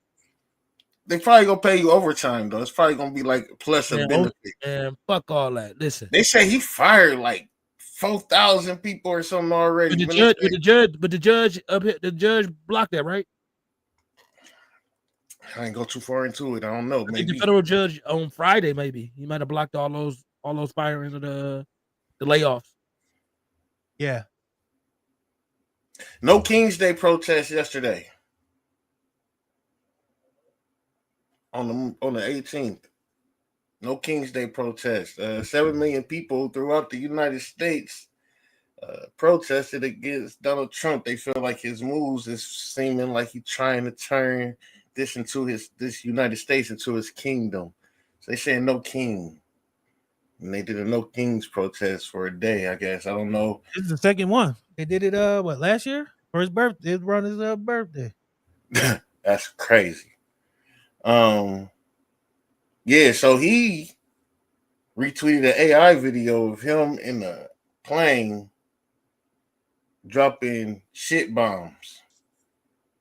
They probably gonna pay you overtime though. It's probably gonna be like plus a benefit. And fuck all that. Listen, they say he fired like 4,000 people or something already. But the judge blocked that, right? I ain't go too far into it. I don't know. Maybe the federal judge on Friday, maybe he might have blocked all those firings of the layoffs. Yeah. No King's Day protest yesterday. On the 18th. No King's Day protest. 7 million people throughout the United States protested against Donald Trump. They feel like his moves is seeming like he's trying to turn this United States into his kingdom. So they saying no king. And they did a no kings protest for a day, I guess. I don't know. This is the second one. They did it what last year for his birthday. It was around his birthday. That's crazy. Yeah, so he retweeted an AI video of him in a plane dropping shit bombs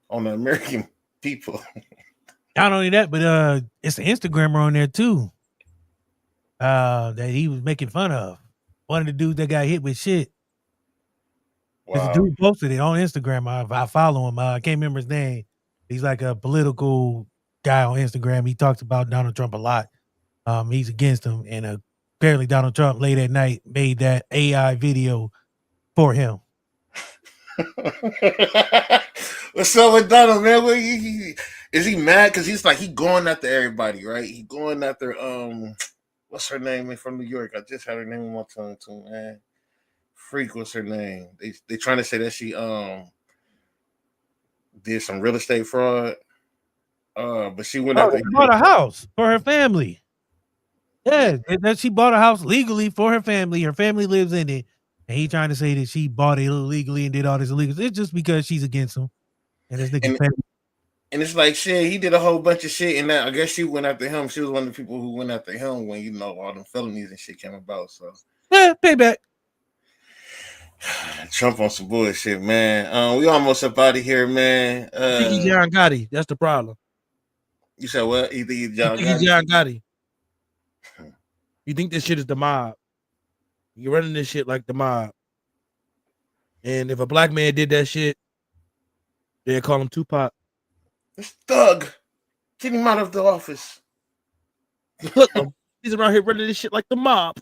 on the American people. Not only that, but it's an Instagrammer on there too. That he was making fun of. One of the dudes that got hit with shit. There's a Wow. dude posted it on Instagram. I follow him. I can't remember his name. He's like a political guy on Instagram. He talks about Donald Trump a lot. He's against him, and apparently Donald Trump late at night made that AI video for him. What's up with Donald, man? Is he mad because he's like he going after everybody, right? He going after what's her name from New York? I just had her name on my tongue too, man. Freak, what's her name? They trying to say that she did some real estate fraud. But she went after she bought a house for her family. Yeah, that she bought a house legally for her family. Her family lives in it, and he trying to say that she bought it illegally and did all this illegal. It's just because she's against him, and this nigga family. And it's like shit. He did a whole bunch of shit, and I guess she went after him. She was one of the people who went after him when all them felonies and shit came about. So yeah, payback. Trump on some bullshit, man. We almost up out of here, man. I think he's John Gotti. That's the problem. You said what? You think he's John Gotti? You think this shit is the mob? You're running this shit like the mob. And if a black man did that shit, they'd call him Tupac. This thug. Get him out of the office. Look, he's around here running this shit like the mob.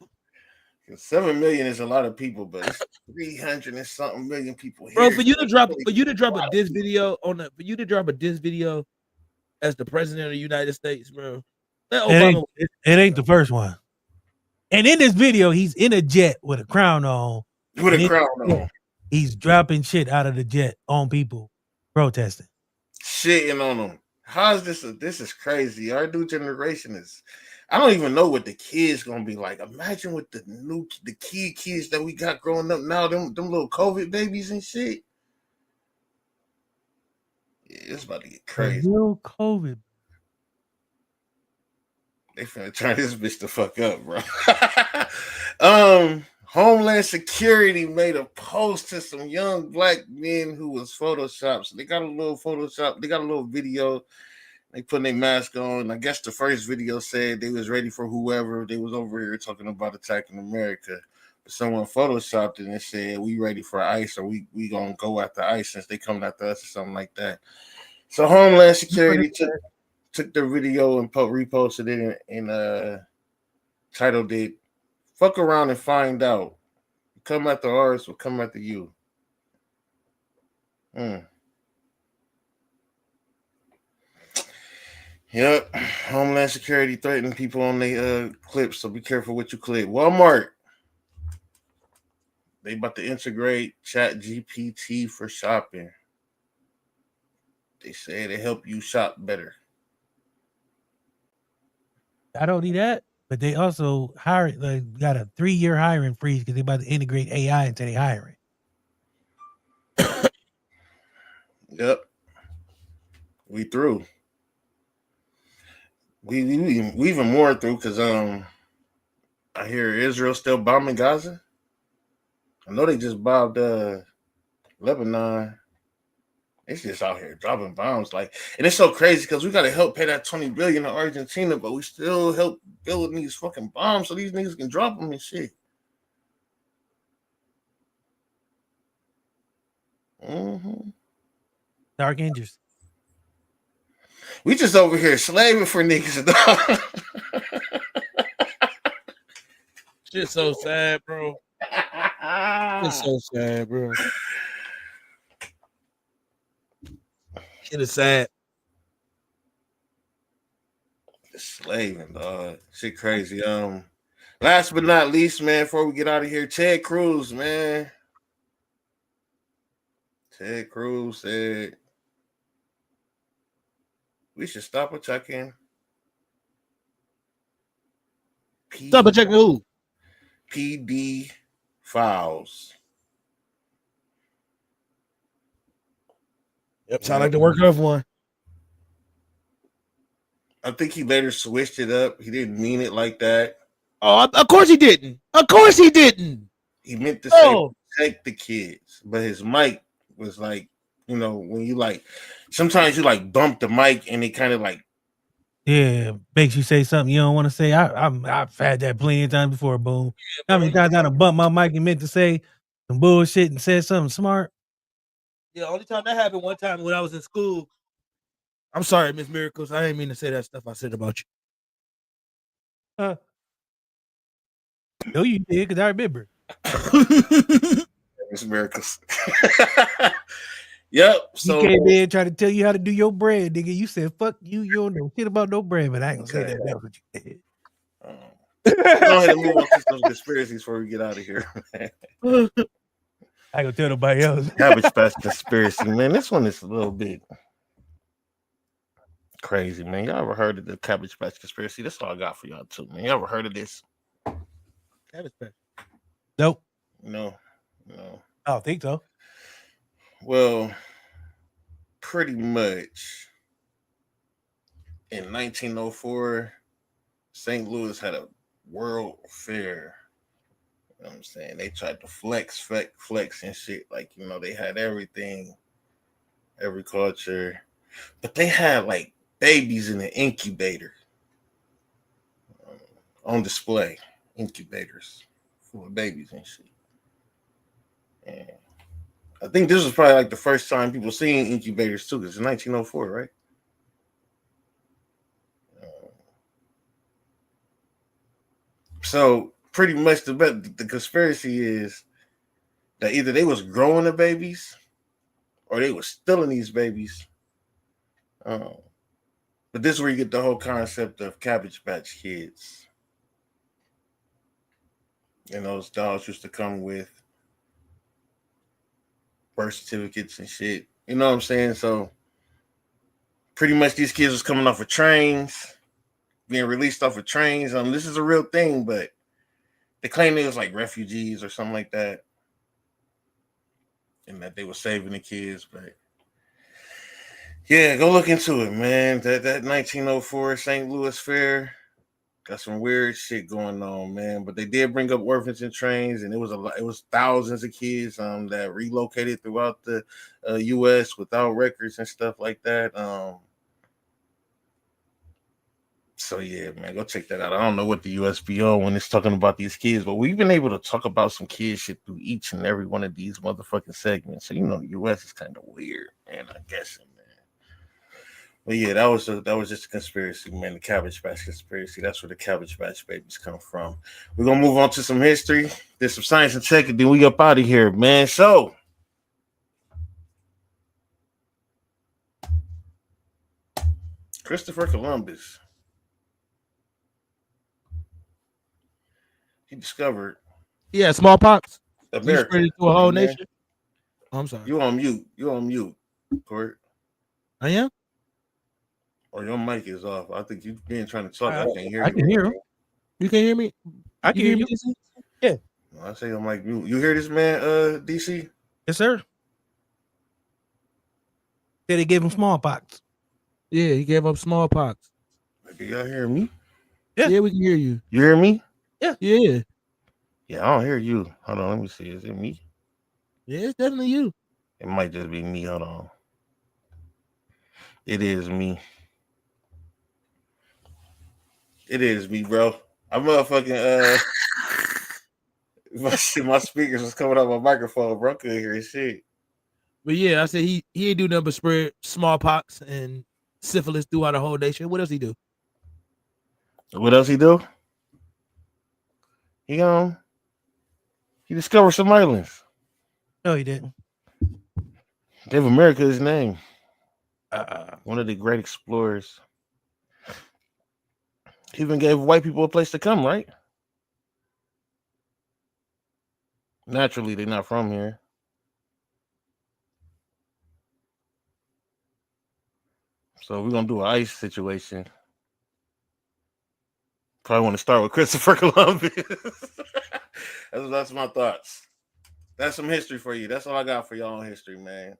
7 million is a lot of people, but it's 300 and something million people here. Bro, for you to drop a diss video as the president of the United States, bro. It ain't the first one. And in this video, he's in a jet with a crown on. He's dropping shit out of the jet on people protesting. Shitting on them. How is this? This is crazy. Our new generation is. I don't even know what the kids gonna be like. Imagine with the kids that we got growing up now. Them little COVID babies and shit. Yeah, it's about to get crazy. Little COVID. They finna turn this bitch the fuck up, bro. Homeland Security made a post to some young black men who was photoshopped. So they got a little Photoshop. They got a little video. They putting their mask on. I guess the first video said they was ready for whoever. They was over here talking about attacking America. But someone photoshopped it and said, we ready for ICE, or we gonna go after ICE since they coming after us or something like that. So Homeland Security took the video and reposted it and titled it, "Fuck around and find out. Come after ours, we'll come after you." Yep. Homeland Security threatening people on their clips, so be careful what you click. Walmart. They about to integrate ChatGPT for shopping. They say they help you shop better. Not only that, but they also got a 3-year hiring freeze because they about to integrate AI into their hiring. Yep. We through. We even more through because I hear Israel still bombing Gaza. I know they just bombed Lebanon. It's just out here dropping bombs, and it's so crazy because we gotta help pay that $20 billion to Argentina, but we still help building these fucking bombs so these niggas can drop them and shit. Dark Angels. We just over here slaving for niggas. Shit's so sad, bro. It's so sad, bro. Shit is sad. Slaving, dog. Shit crazy. Last but not least, man, before we get out of here, Ted Cruz, man. Ted Cruz said we should stop attacking. Stop attacking who? PD files. Yep, sound like the work of one. I think he later switched it up. He didn't mean it like that. Oh, of course he didn't. Of course he didn't. He meant to say protect the kids, but his mic was like, you know, when you like, sometimes you like bump the mic and it kind of like, yeah, makes you say something you don't want to say. I've had that plenty of times before. Boom. How many times I done bumped my mic and meant to say some bullshit and said something smart? Yeah, only time that happened one time when I was in school. I'm sorry, Miss Miracles. I didn't mean to say that stuff I said about you. No, you did, because I remember. Miss Miracles. Yep. So he came in trying to tell you how to do your bread, nigga. You said, fuck you, you don't know shit about no bread, but I ain't gonna say that. That's what you did. Go ahead and move on to some conspiracies before we get out of here, man. I ain't gonna tell nobody else. Cabbage Patch conspiracy, man. This one is a little bit crazy, man. Y'all ever heard of the Cabbage Patch conspiracy? That's all I got for y'all too, man. Y'all ever heard of this? Cabbage Patch. Nope. No. I don't think so. Well, pretty much in 1904, St. Louis had a World Fair. You know what I'm saying? They tried to flex and shit. Like, you know, they had everything, every culture. But they had like babies in the incubator on display. Incubators full of babies and shit. And I think this was probably like the first time people seen incubators too, because it's 1904, right? So pretty much the conspiracy is that either they was growing the babies or they was stealing these babies. But this is where you get the whole concept of Cabbage Patch Kids. And those dolls used to come with birth certificates and shit. You know what I'm saying? So pretty much these kids was coming off of trains, being released off of trains. This is a real thing, but they claim they was like refugees or something like that. And that they were saving the kids, but yeah, go look into it, man. That 1904 St. Louis Fair got some weird shit going on, man. But they did bring up orphans and trains, and it was thousands of kids that relocated throughout the U.S. without records and stuff like that. So yeah, man, go check that out. I don't know what the USBO when it's talking about these kids, but we've been able to talk about some kid shit through each and every one of these motherfucking segments. So you know, the US is kind of weird, man. I guess, man. But yeah, that was just a conspiracy, man. The Cabbage Patch conspiracy. That's where the Cabbage Patch babies come from. We're gonna move on to some history. There's some science and tech, and then we up out of here, man. So Christopher Columbus. He discovered. Yeah, smallpox. America. Spread it to a whole nation. Oh, I'm sorry. You on mute, Court. I am. Or your mic is off. I think you've been trying to talk. I can't hear you. I can hear him. You can hear me? I can hear you. Yeah. No, I say your mic mute. You hear this man, DC? Yes, sir. Said they gave him smallpox. Yeah, he gave up smallpox. Can y'all hear me? Yeah, we can hear you. You hear me? Yeah. Yeah, I don't hear you. Hold on, let me see. Is it me? Yeah, it's definitely you. It might just be me. Hold on. It is me. It is me, bro. I'm motherfucking my speakers was coming out my microphone, bro. I couldn't hear his shit. But yeah, I said he ain't do nothing but spread smallpox and syphilis throughout the whole nation. What else he do? What else he do? He discovered some islands. No, he didn't. Gave America his name. One of the great explorers. He even gave white people a place to come, right? Naturally, they're not from here. So we're going to do an ice situation. Probably want to start with Christopher Columbus. That's my thoughts. That's some history for you. That's all I got for y'all on history, man.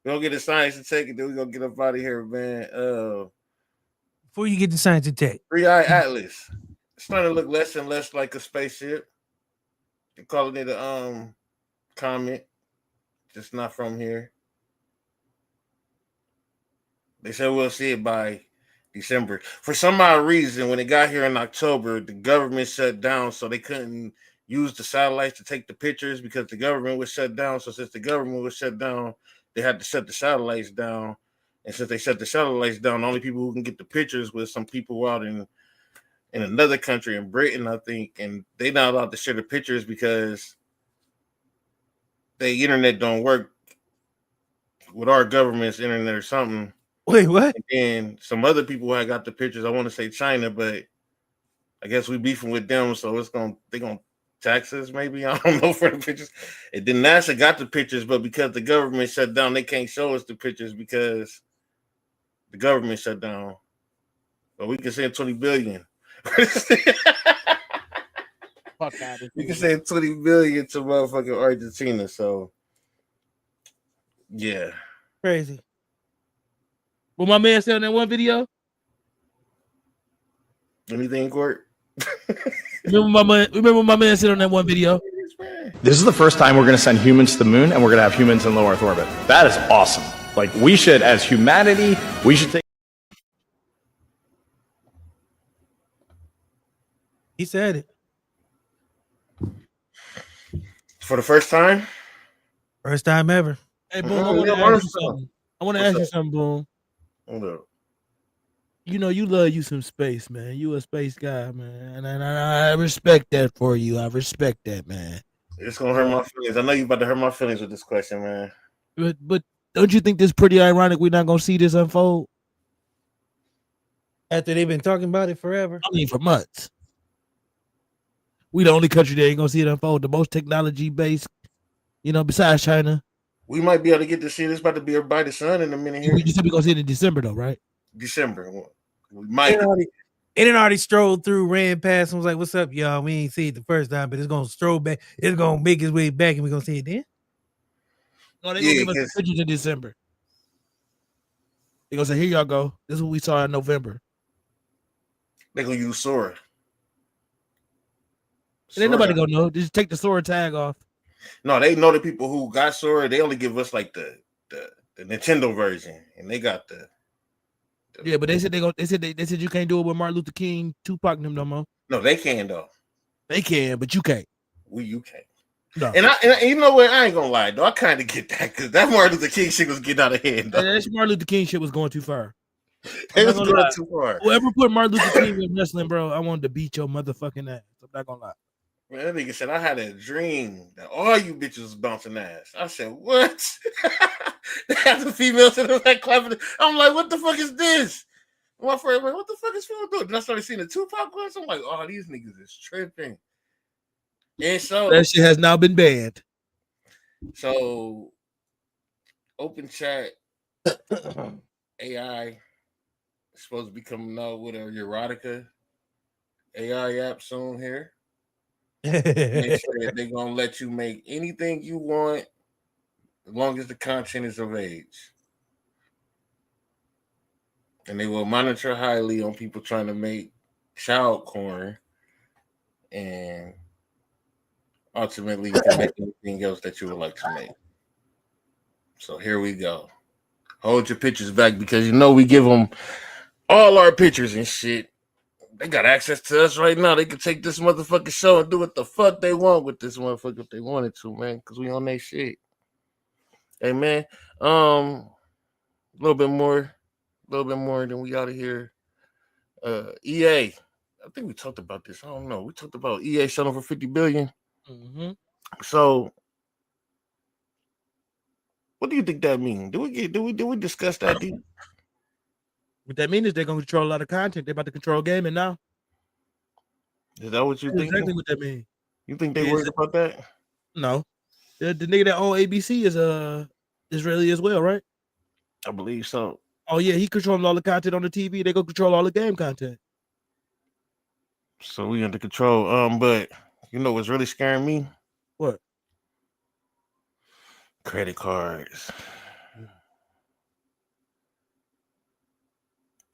We're gonna get the science to take it, then we're gonna get up out of here, man. Before you get the science attack. 3-Eye Atlas. It's starting to look less and less like a spaceship. They're calling it a comet. Just not from here. They said we'll see it by December. For some odd reason, when it got here in October, the government shut down, so they couldn't use the satellites to take the pictures because the government was shut down. So since the government was shut down, they had to shut the satellites down. And since they shut the satellites down, the only people who can get the pictures was some people out in another country, in Britain, I think. And they not allowed to share the pictures because the internet don't work with our government's internet or something. Wait, what? And then some other people had got the pictures. I want to say China, but I guess we beefing with them, so they're gonna tax us maybe. I don't know for the pictures. And then NASA got the pictures, but because the government shut down, they can't show us the pictures because the government shut down. But we can send 20 billion. Fuck that. We can send 20 billion to motherfucking Argentina. So yeah. Crazy. What my man said on that one video? Anything, Court? Remember my man said on that one video? This is the first time we're going to send humans to the moon, and we're going to have humans in low Earth orbit. That is awesome. Like, we should, as humanity, we should take. He said it. For the first time? First time ever. Hey, Boom, I want to ask you something. I want to ask you something, Boom. Hold up. You know, you love you some space, man. You a space guy, man. And I respect that for you. I respect that, man. It's gonna hurt my feelings. I know you about to hurt my feelings with this question, man. But don't you think this pretty ironic we're not gonna see this unfold? After they've been talking about it forever. I mean, for months. We the only country that ain't gonna see it unfold. The most technology based, besides China. We might be able to get to see this. About to be by the sun in a minute here. We just said we're gonna see it in December, though, right? December. We might. It had already strolled through, ran past, and was like, "What's up, y'all? We ain't see it the first time, but it's gonna stroll back. It's gonna make its way back, and we're gonna see it then." No, they're gonna give us pictures in December. They're gonna say, "Here y'all go. This is what we saw in November." They're gonna use Sora. And ain't nobody gonna know. Just take the Sora tag off. No, they know the people who got Sora. They only give us like the Nintendo version, and they got the. Yeah, but they said they said you can't do it with Martin Luther King, Tupac, and them no more. No, they can though. They can, but you can't. You can't. No. And you know what? I ain't gonna lie though. I kind of get that because that Martin Luther King shit was getting out of hand. That Martin Luther King shit was going too far. It was going too far. Whoever put Martin Luther King in wrestling, bro, I wanted to beat your motherfucking ass. I'm not gonna lie. Man, that nigga said I had a dream that all you bitches was bouncing ass. I said, what? They had the females in the back clapping. I'm like, what the fuck is this? My friend, like, what the fuck is female doing? Then I started seeing the Tupac ones. I'm like, oh, these niggas is tripping. And so that shit has now been banned. So open chat AI is supposed to be coming out with a erotica AI app soon here. They said they're gonna let you make anything you want as long as the content is of age. And they will monitor highly on people trying to make child porn, and ultimately you can make anything else that you would like to make. So here we go. Hold your pictures back because we give them all our pictures and shit. They got access to us right now. They can take this motherfucking show and do what the fuck they want with this motherfucker if they wanted to, man, because we on their shit. Hey, man, a little bit more than we out of here. EA, I think we talked about this. I don't know. We talked about EA selling for $50 billion. Mm-hmm. So, what do you think that means? Did we discuss that? What that means is they're gonna control a lot of content. They're about to control gaming now. Is that what you think? Exactly what that means. You think they worried about that? No. The nigga that owns ABC is Israeli as well, right? I believe so. Oh yeah, he controlling all the content on the TV. They go control all the game content. So we under control. But you know what's really scaring me? What? Credit cards.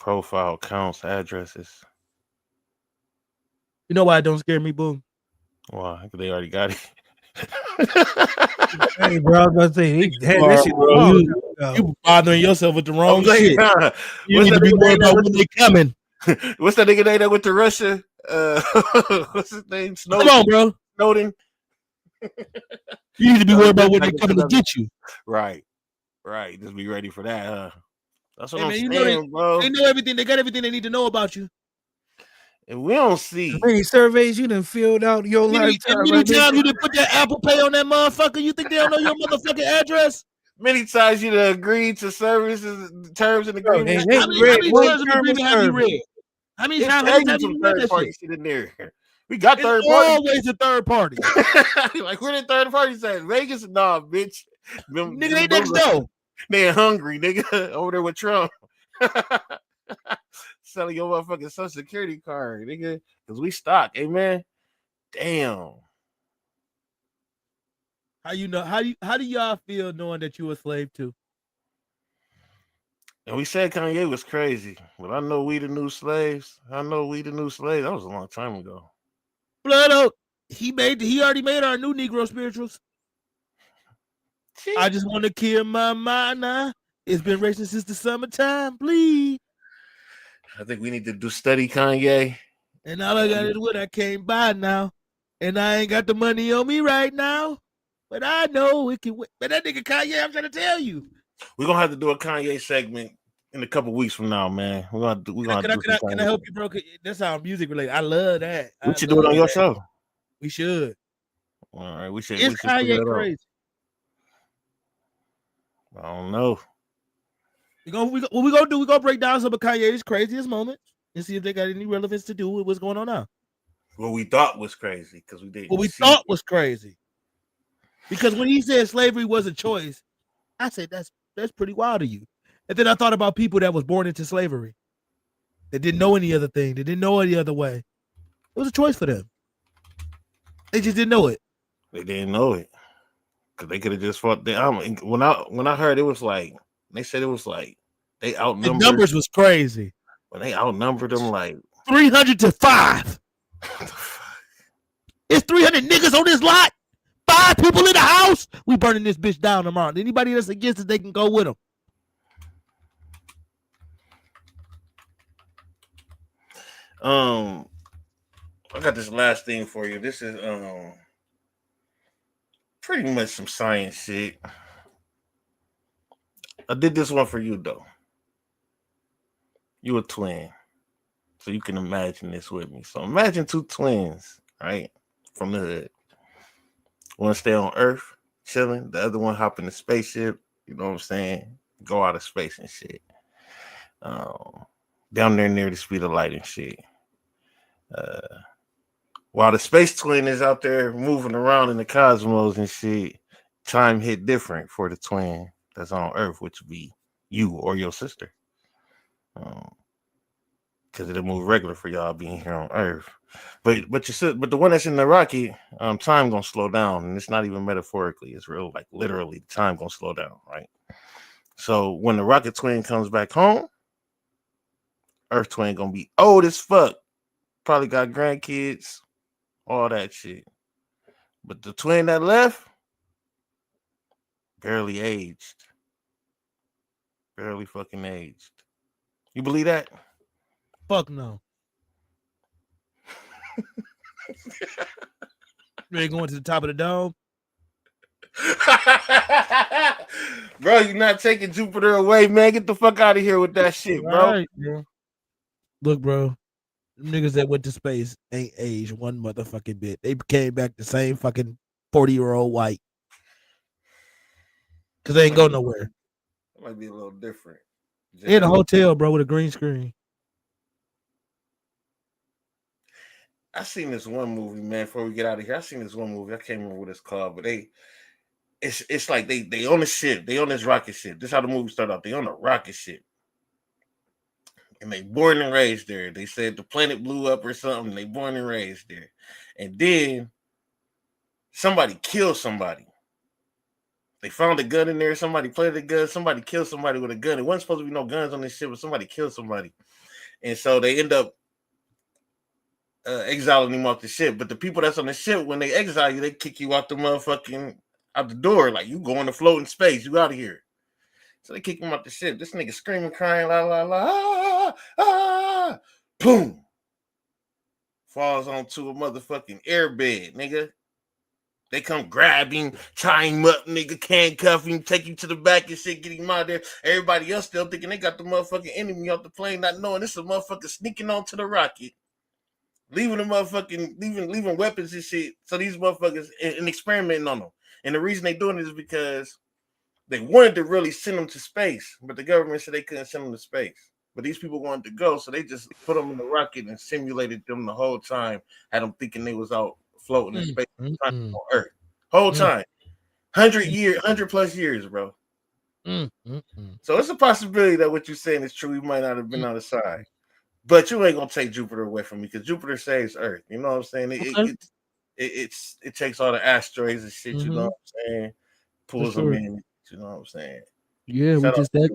Profile counts, addresses. You know why it don't scare me, Boom? Why? They already got it. Hey, bro, I was about to say, he had that shit Bro, wrong. you bothering yourself with the wrong shit. You What's need that to be nigga worried name about when they coming. What's that nigga name that went to Russia? What's his name? Come on, bro. Snowden. You need to be worried about when they coming to get you. Right. Just be ready for that, huh? That's what Hey, I'm man, saying, bro. They know everything. They got everything they need to know about you. And we don't see. How many surveys you done filled out your lifetime? Many times you done put that Apple Pay on that motherfucker. You think they don't know your motherfucking address? Many times you done agreed to services, terms and agreements. How many terms of agreement have you read? How many times have you read that shit? Shit in there. We got third It's party. always a third party. Like, where the third parties at? Vegas? Nah, bitch. Nigga, they next door. They hungry, nigga. Over there with Trump. Selling your motherfucking social security card, nigga. Because we stock, amen. Damn. How you know? How do y'all feel knowing that you a slave too? And we said Kanye was crazy, but I know we the new slaves. That was a long time ago. Blood Oak. He already made our new Negro spirituals. I just want to kill my mind now. It's been racing since the summertime, please. I think we need to do study Kanye. And all I got is what I can't buy now. And I ain't got the money on me right now. But I know it can win. But that nigga Kanye, I'm trying to tell you. We're gonna have to do a Kanye segment in a couple weeks from now, man. Can I help you, bro? That's our music related. I love that. We should do it on your show. We should. All right, we should. Is Kanye crazy? I don't know. We're gonna break down some of Kanye's craziest moments and see if they got any relevance to do with what's going on now. What we thought was crazy because we didn't. What we thought was crazy. Because when he said slavery was a choice, I said that's pretty wild to you. And then I thought about people that was born into slavery. They didn't know any other thing. They didn't know any other way. It was a choice for them. They just didn't know it. They didn't know it because they could have just fought. When I heard it was like they said it was like they outnumbered. The numbers was crazy. When they outnumbered them like 300-5. It's 300 niggas on this lot. 5 people in the house. We burning this bitch down tomorrow. Anybody that's against it, they can go with them. I got this last thing for you. This is pretty much some science shit. I did this one for you though. You a twin, so you can imagine this with me. So imagine 2 twins, right, from the hood. One stay on Earth chilling, the other one hop in the spaceship. You know what I'm saying? Go out of space and shit. Down there near the speed of light and shit. While the space twin is out there moving around in the cosmos and shit, time hit different for the twin that's on Earth, which would be you or your sister. Because it'll move regular for y'all being here on Earth. But the one that's in the rocket, time gonna slow down, and it's not even metaphorically, it's real, like literally, time gonna slow down, right? So when the rocket twin comes back home, Earth twin gonna be old as fuck. Probably got grandkids, all that shit. But the twin that left, barely aged. Barely fucking aged. You believe that? Fuck no. You ain't going to the top of the dome? Bro, you're not taking Jupiter away, man. Get the fuck out of here with that shit, bro. Right, bro. Look, bro. Them niggas that went to space ain't aged one motherfucking bit. They came back the same fucking 40-year-old white. Because they ain't go nowhere. It might be a little different. They in a hotel, bro, with a green screen. I seen this one movie, man. Before we get out of here, I seen this one movie. I can't remember what it's called, but it's like they on the ship. They on this rocket ship. This is how the movie started out. They on a rocket ship, and they born and raised there. They said the planet blew up or something. They born and raised there, and then somebody killed somebody. They found a gun in there. Somebody planted a gun. Somebody killed somebody with a gun. It wasn't supposed to be no guns on this ship, but somebody killed somebody. And so they end up exiling him off the ship. But the people that's on the ship, when they exile you, they kick you out the door. Like, you going to float in space. You out of here. So they kick him out the ship. This nigga screaming, crying, la, la, la, ah, ah, boom. Falls onto a motherfucking airbed, nigga. They come grab him, tie him up, nigga, handcuff him, take him to the back and shit, get him out there. Everybody else still thinking they got the motherfucking enemy off the plane, not knowing this is a motherfucker sneaking onto the rocket, leaving weapons and shit. So these motherfuckers and experimenting on them. And the reason they doing it is because they wanted to really send them to space, but the government said they couldn't send them to space. But these people wanted to go, so they just put them in the rocket and simulated them the whole time, had them thinking they was out floating in space on Earth. Whole time. 100 plus years, bro. So it's a possibility that what you're saying is true. We might not have been on the side. But you ain't gonna take Jupiter away from me, because Jupiter saves Earth. You know what I'm saying? It takes all the asteroids and shit, you know what I'm saying? Pulls them in, you know what I'm saying? Yeah,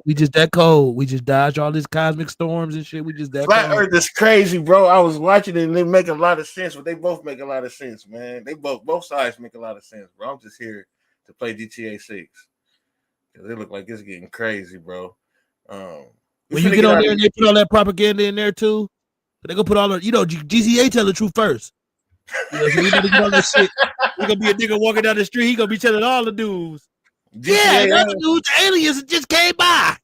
we just that cold. We just dodge all these cosmic storms and shit. We just that Flat cold. Earth is crazy, bro. I was watching it and they make a lot of sense, but they both make a lot of sense, man. They both sides make a lot of sense, bro. I'm just here to play GTA 6. Cause it look like it's getting crazy, bro. When you get on there and they put all that propaganda in there too, they gonna put all the, GTA tell the truth first. So you better get on that shit. There's gonna be a nigga walking down the street. He gonna be telling all the dudes. GTA, the other dudes, aliens just came by.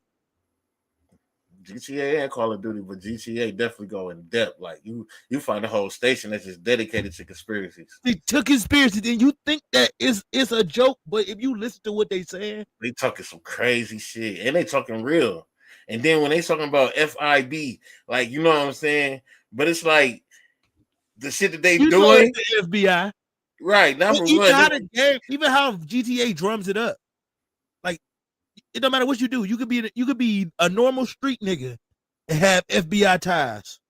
GTA and Call of Duty, but GTA definitely go in depth. Like you find a whole station that's just dedicated to conspiracies. They took conspiracies, and you think that it's a joke, but if you listen to what they saying, they talking some crazy shit, and they talking real. And then when they talking about FIB, like, you know what I'm saying? But it's like the shit that they doing. The FBI, right? Number one, even how GTA drums it up. Like, it don't matter what you do. You could be a normal street nigga and have FBI ties.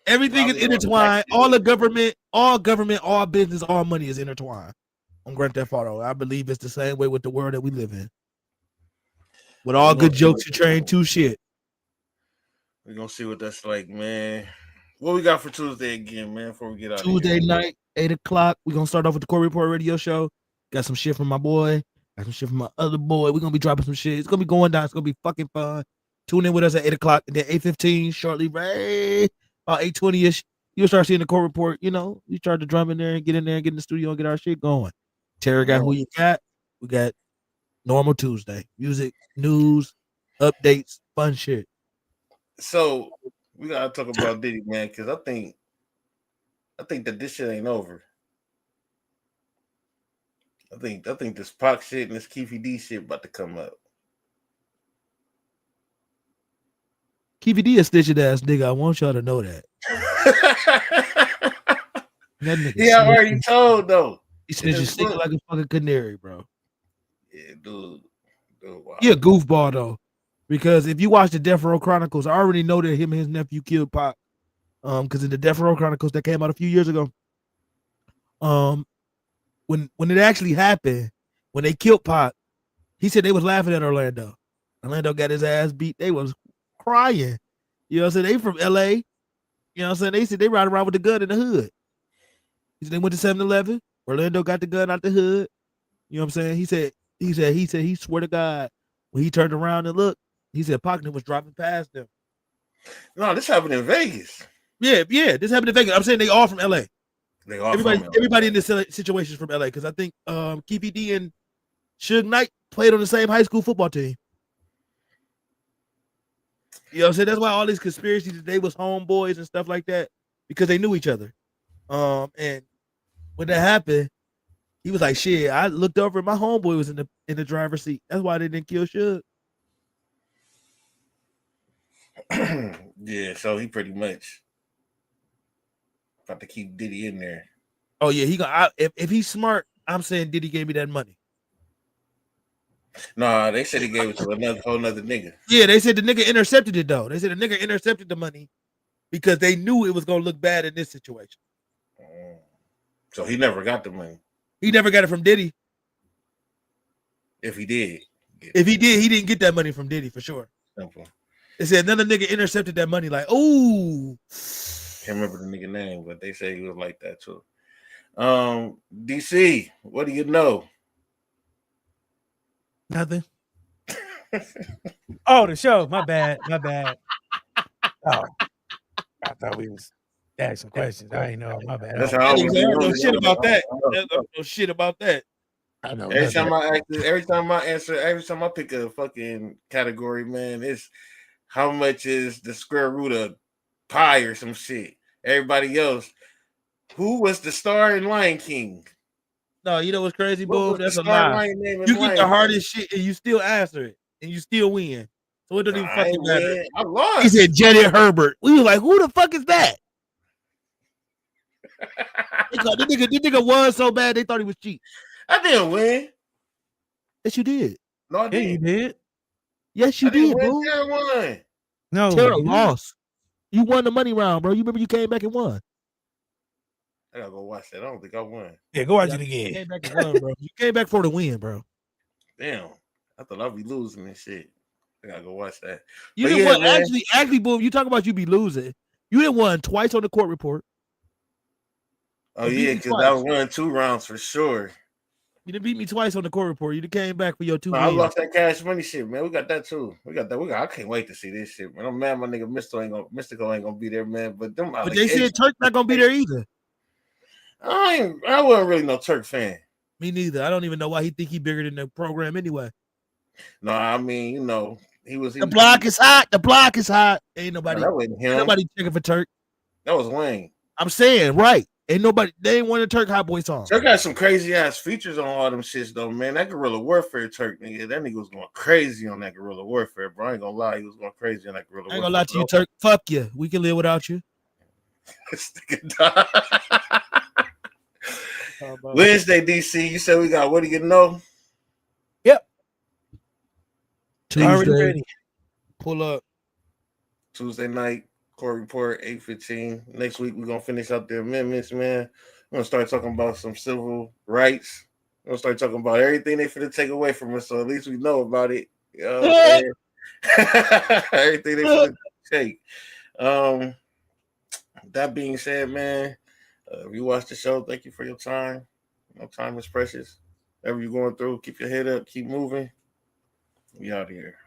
Everything is intertwined. All government, all business, all money is intertwined. On Grand Theft Auto, I believe it's the same way with the world that we live in. With all good jokes, you train to shit. We're gonna see what that's like, man. What we got for Tuesday again, man, before we get out Tuesday night, 8 o'clock. We're gonna start off with the Court Report radio show. Got some shit from my boy. Got some shit from my other boy. We're gonna be dropping some shit. It's gonna be going down. It's gonna be fucking fun. Tune in with us at 8 o'clock. And then 8:15, shortly, right about 8:20-ish, you'll start seeing the Court Report. You start to drum in there and get in in the studio and get our shit going. Terry got who you got. We got normal Tuesday. Music, news, updates, fun shit. So we gotta talk about Diddy, man, because I think that this shit ain't over. I think this Pac shit and this Keefy D shit about to come up. Keefy D a stitched ass nigga. I want y'all to know that. That nigga. Yeah, I already told though. He said you sing like a fucking canary, bro. Yeah, dude. Wow. He a goofball though. Because if you watch the Death Row Chronicles, I already know that him and his nephew killed Pac. Because in the Death Row Chronicles that came out a few years ago, when it actually happened, when they killed Pac, he said they was laughing at Orlando. Orlando got his ass beat. They was crying. You know what I'm saying? They from LA. You know what I'm saying? They said they ride around with the gun in the hood. He said they went to 7-Eleven. Orlando got the gun out the hood. You know what I'm saying? He said he swore to God when he turned around and looked, he said Pac was driving past them. No, this happened in Vegas. Yeah, this happened in Vegas. I'm saying they all from LA. They all everybody in this situation is from LA, because I think Keefy D and Suge Knight played on the same high school football team. You know what I'm saying? That's why all these conspiracies, they was homeboys and stuff like that, because they knew each other. And when that happened, he was like, shit, I looked over and my homeboy was in the driver's seat. That's why they didn't kill Suge. Yeah, so he pretty much about to keep Diddy in there. Oh yeah, if he's smart, I'm saying Diddy gave me that money. Nah, they said he gave it to another whole nother nigga. Yeah, they said the nigga intercepted it though. They said the nigga intercepted the money because they knew it was gonna look bad in this situation. So he never got the money. He never got it from Diddy. If he did. If he did, he didn't get that money from Diddy for sure. Simple. They said another nigga intercepted that money. Like, ooh. Can't remember the nigga name, but they say he was like that too. DC, what do you know? Nothing. Oh, the show. My bad. Oh, I thought we was asking some questions. I ain't know. My bad. That's how I always There ain't no do. shit about that. There's no shit about that. I know. Every time I pick a fucking category, man, it's how much is the square root of pi or some shit. Everybody else, who was the star in Lion King? No, you know what's crazy, What boom? was That's the a star lie. Lion name in You get Lion the King? hardest shit and you still answer it. And you still win. So it doesn't even I fucking ain't matter. win. I lost. He said Janet Herbert. We was like, who the fuck is that? This nigga was so bad they thought he was cheap. I didn't win. Yes, you did. No, I Yeah, didn't. you did. Yes, you I didn't did, win. bro. Tara won. No, Tara you lost. You won the money round, bro. You remember you came back and won. I gotta go watch that. I don't think I won. Yeah, go watch it You again. came back and won, bro. You came back for the win, bro. Damn. I thought I'd be losing this shit. I gotta go watch that. You But didn't yeah, win. man. Actually, boom. You talk about you be losing. You didn't won twice on the court report. Oh, You beat yeah, me because twice. I won 2 rounds for sure. You done beat me twice on the court report. You done came back for your 2 No, I wins. lost that cash money shit, man. We got that too. I can't wait to see this shit, man. I'm mad my nigga Mystical ain't gonna be there, man. But them But they said Turk not gonna be there either. I wasn't really no Turk fan. Me neither. I don't even know why he think he bigger than the program anyway. No, I mean, you know, The block is hot. The block is hot. Ain't nobody. No, that wasn't him. Ain't nobody checking for Turk. That was Wayne. I'm saying right. Ain't nobody. They ain't want a Turk Hot Boy song. Turk got some crazy ass features on all them shits though, man. That guerrilla warfare Turk, nigga. That nigga was going crazy on that guerrilla warfare, bro. I ain't gonna lie, he was going crazy on that guerrilla warfare. I ain't gonna lie to you, Turk. Fuck you. We can live without you. Wednesday, DC. You said we got what do you know? Yep. Tuesday. Ready. Pull up. Tuesday night, court report, 8:15. Next week, we're gonna finish up the amendments, man. We're gonna start talking about some civil rights. We're gonna start talking about everything they finna take away from us, so at least we know about it. You know what I'm saying? Everything they finna take. That being said, man, if you watch the show, thank you for your time. You know, time is precious. Whatever you're going through, keep your head up, keep moving. We out here.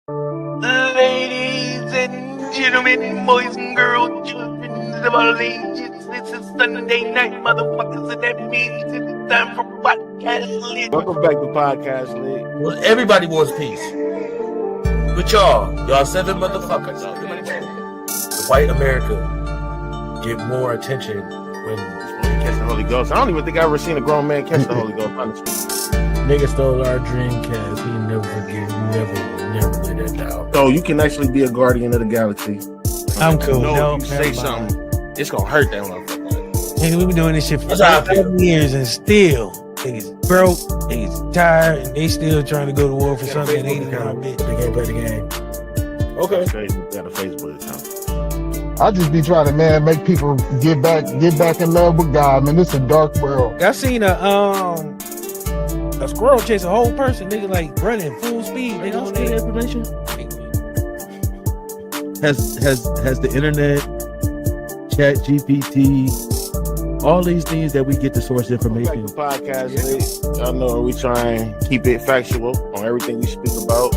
Ladies and gentlemen, boys and girls, children of all ages, this is Sunday night, motherfuckers, and that means it's time for PodcastLit. Welcome back to PodcastLit. Well, everybody wants peace. But y'all 7 motherfuckers. The white America get more attention when Catch the Holy Ghost. I don't even think I ever seen a grown man catch the Holy Ghost, honestly. Nigga stole our Dreamcast. He never forgive. Never let that down. So you can actually be a guardian of the galaxy. I'm cool. No, No, you say something, it's gonna hurt that motherfucker. Nigga, we been doing this shit for That's how I feel. 7 years and still niggas broke, niggas tired, and they still trying to go to war for Yeah, something they Facebook ain't account. bit. They can't play the game. okay. Crazy. Got a Facebook account. I just be trying to, man, make people get back in love with God, man. It's a dark world. I seen a squirrel chase a whole person, nigga, like running full speed. Nigga, Y'all on see the that. information? Has the internet, Chat GPT, all these things that we get to source information. Back to PodcastLit. Y'all know we try and keep it factual on everything we speak about.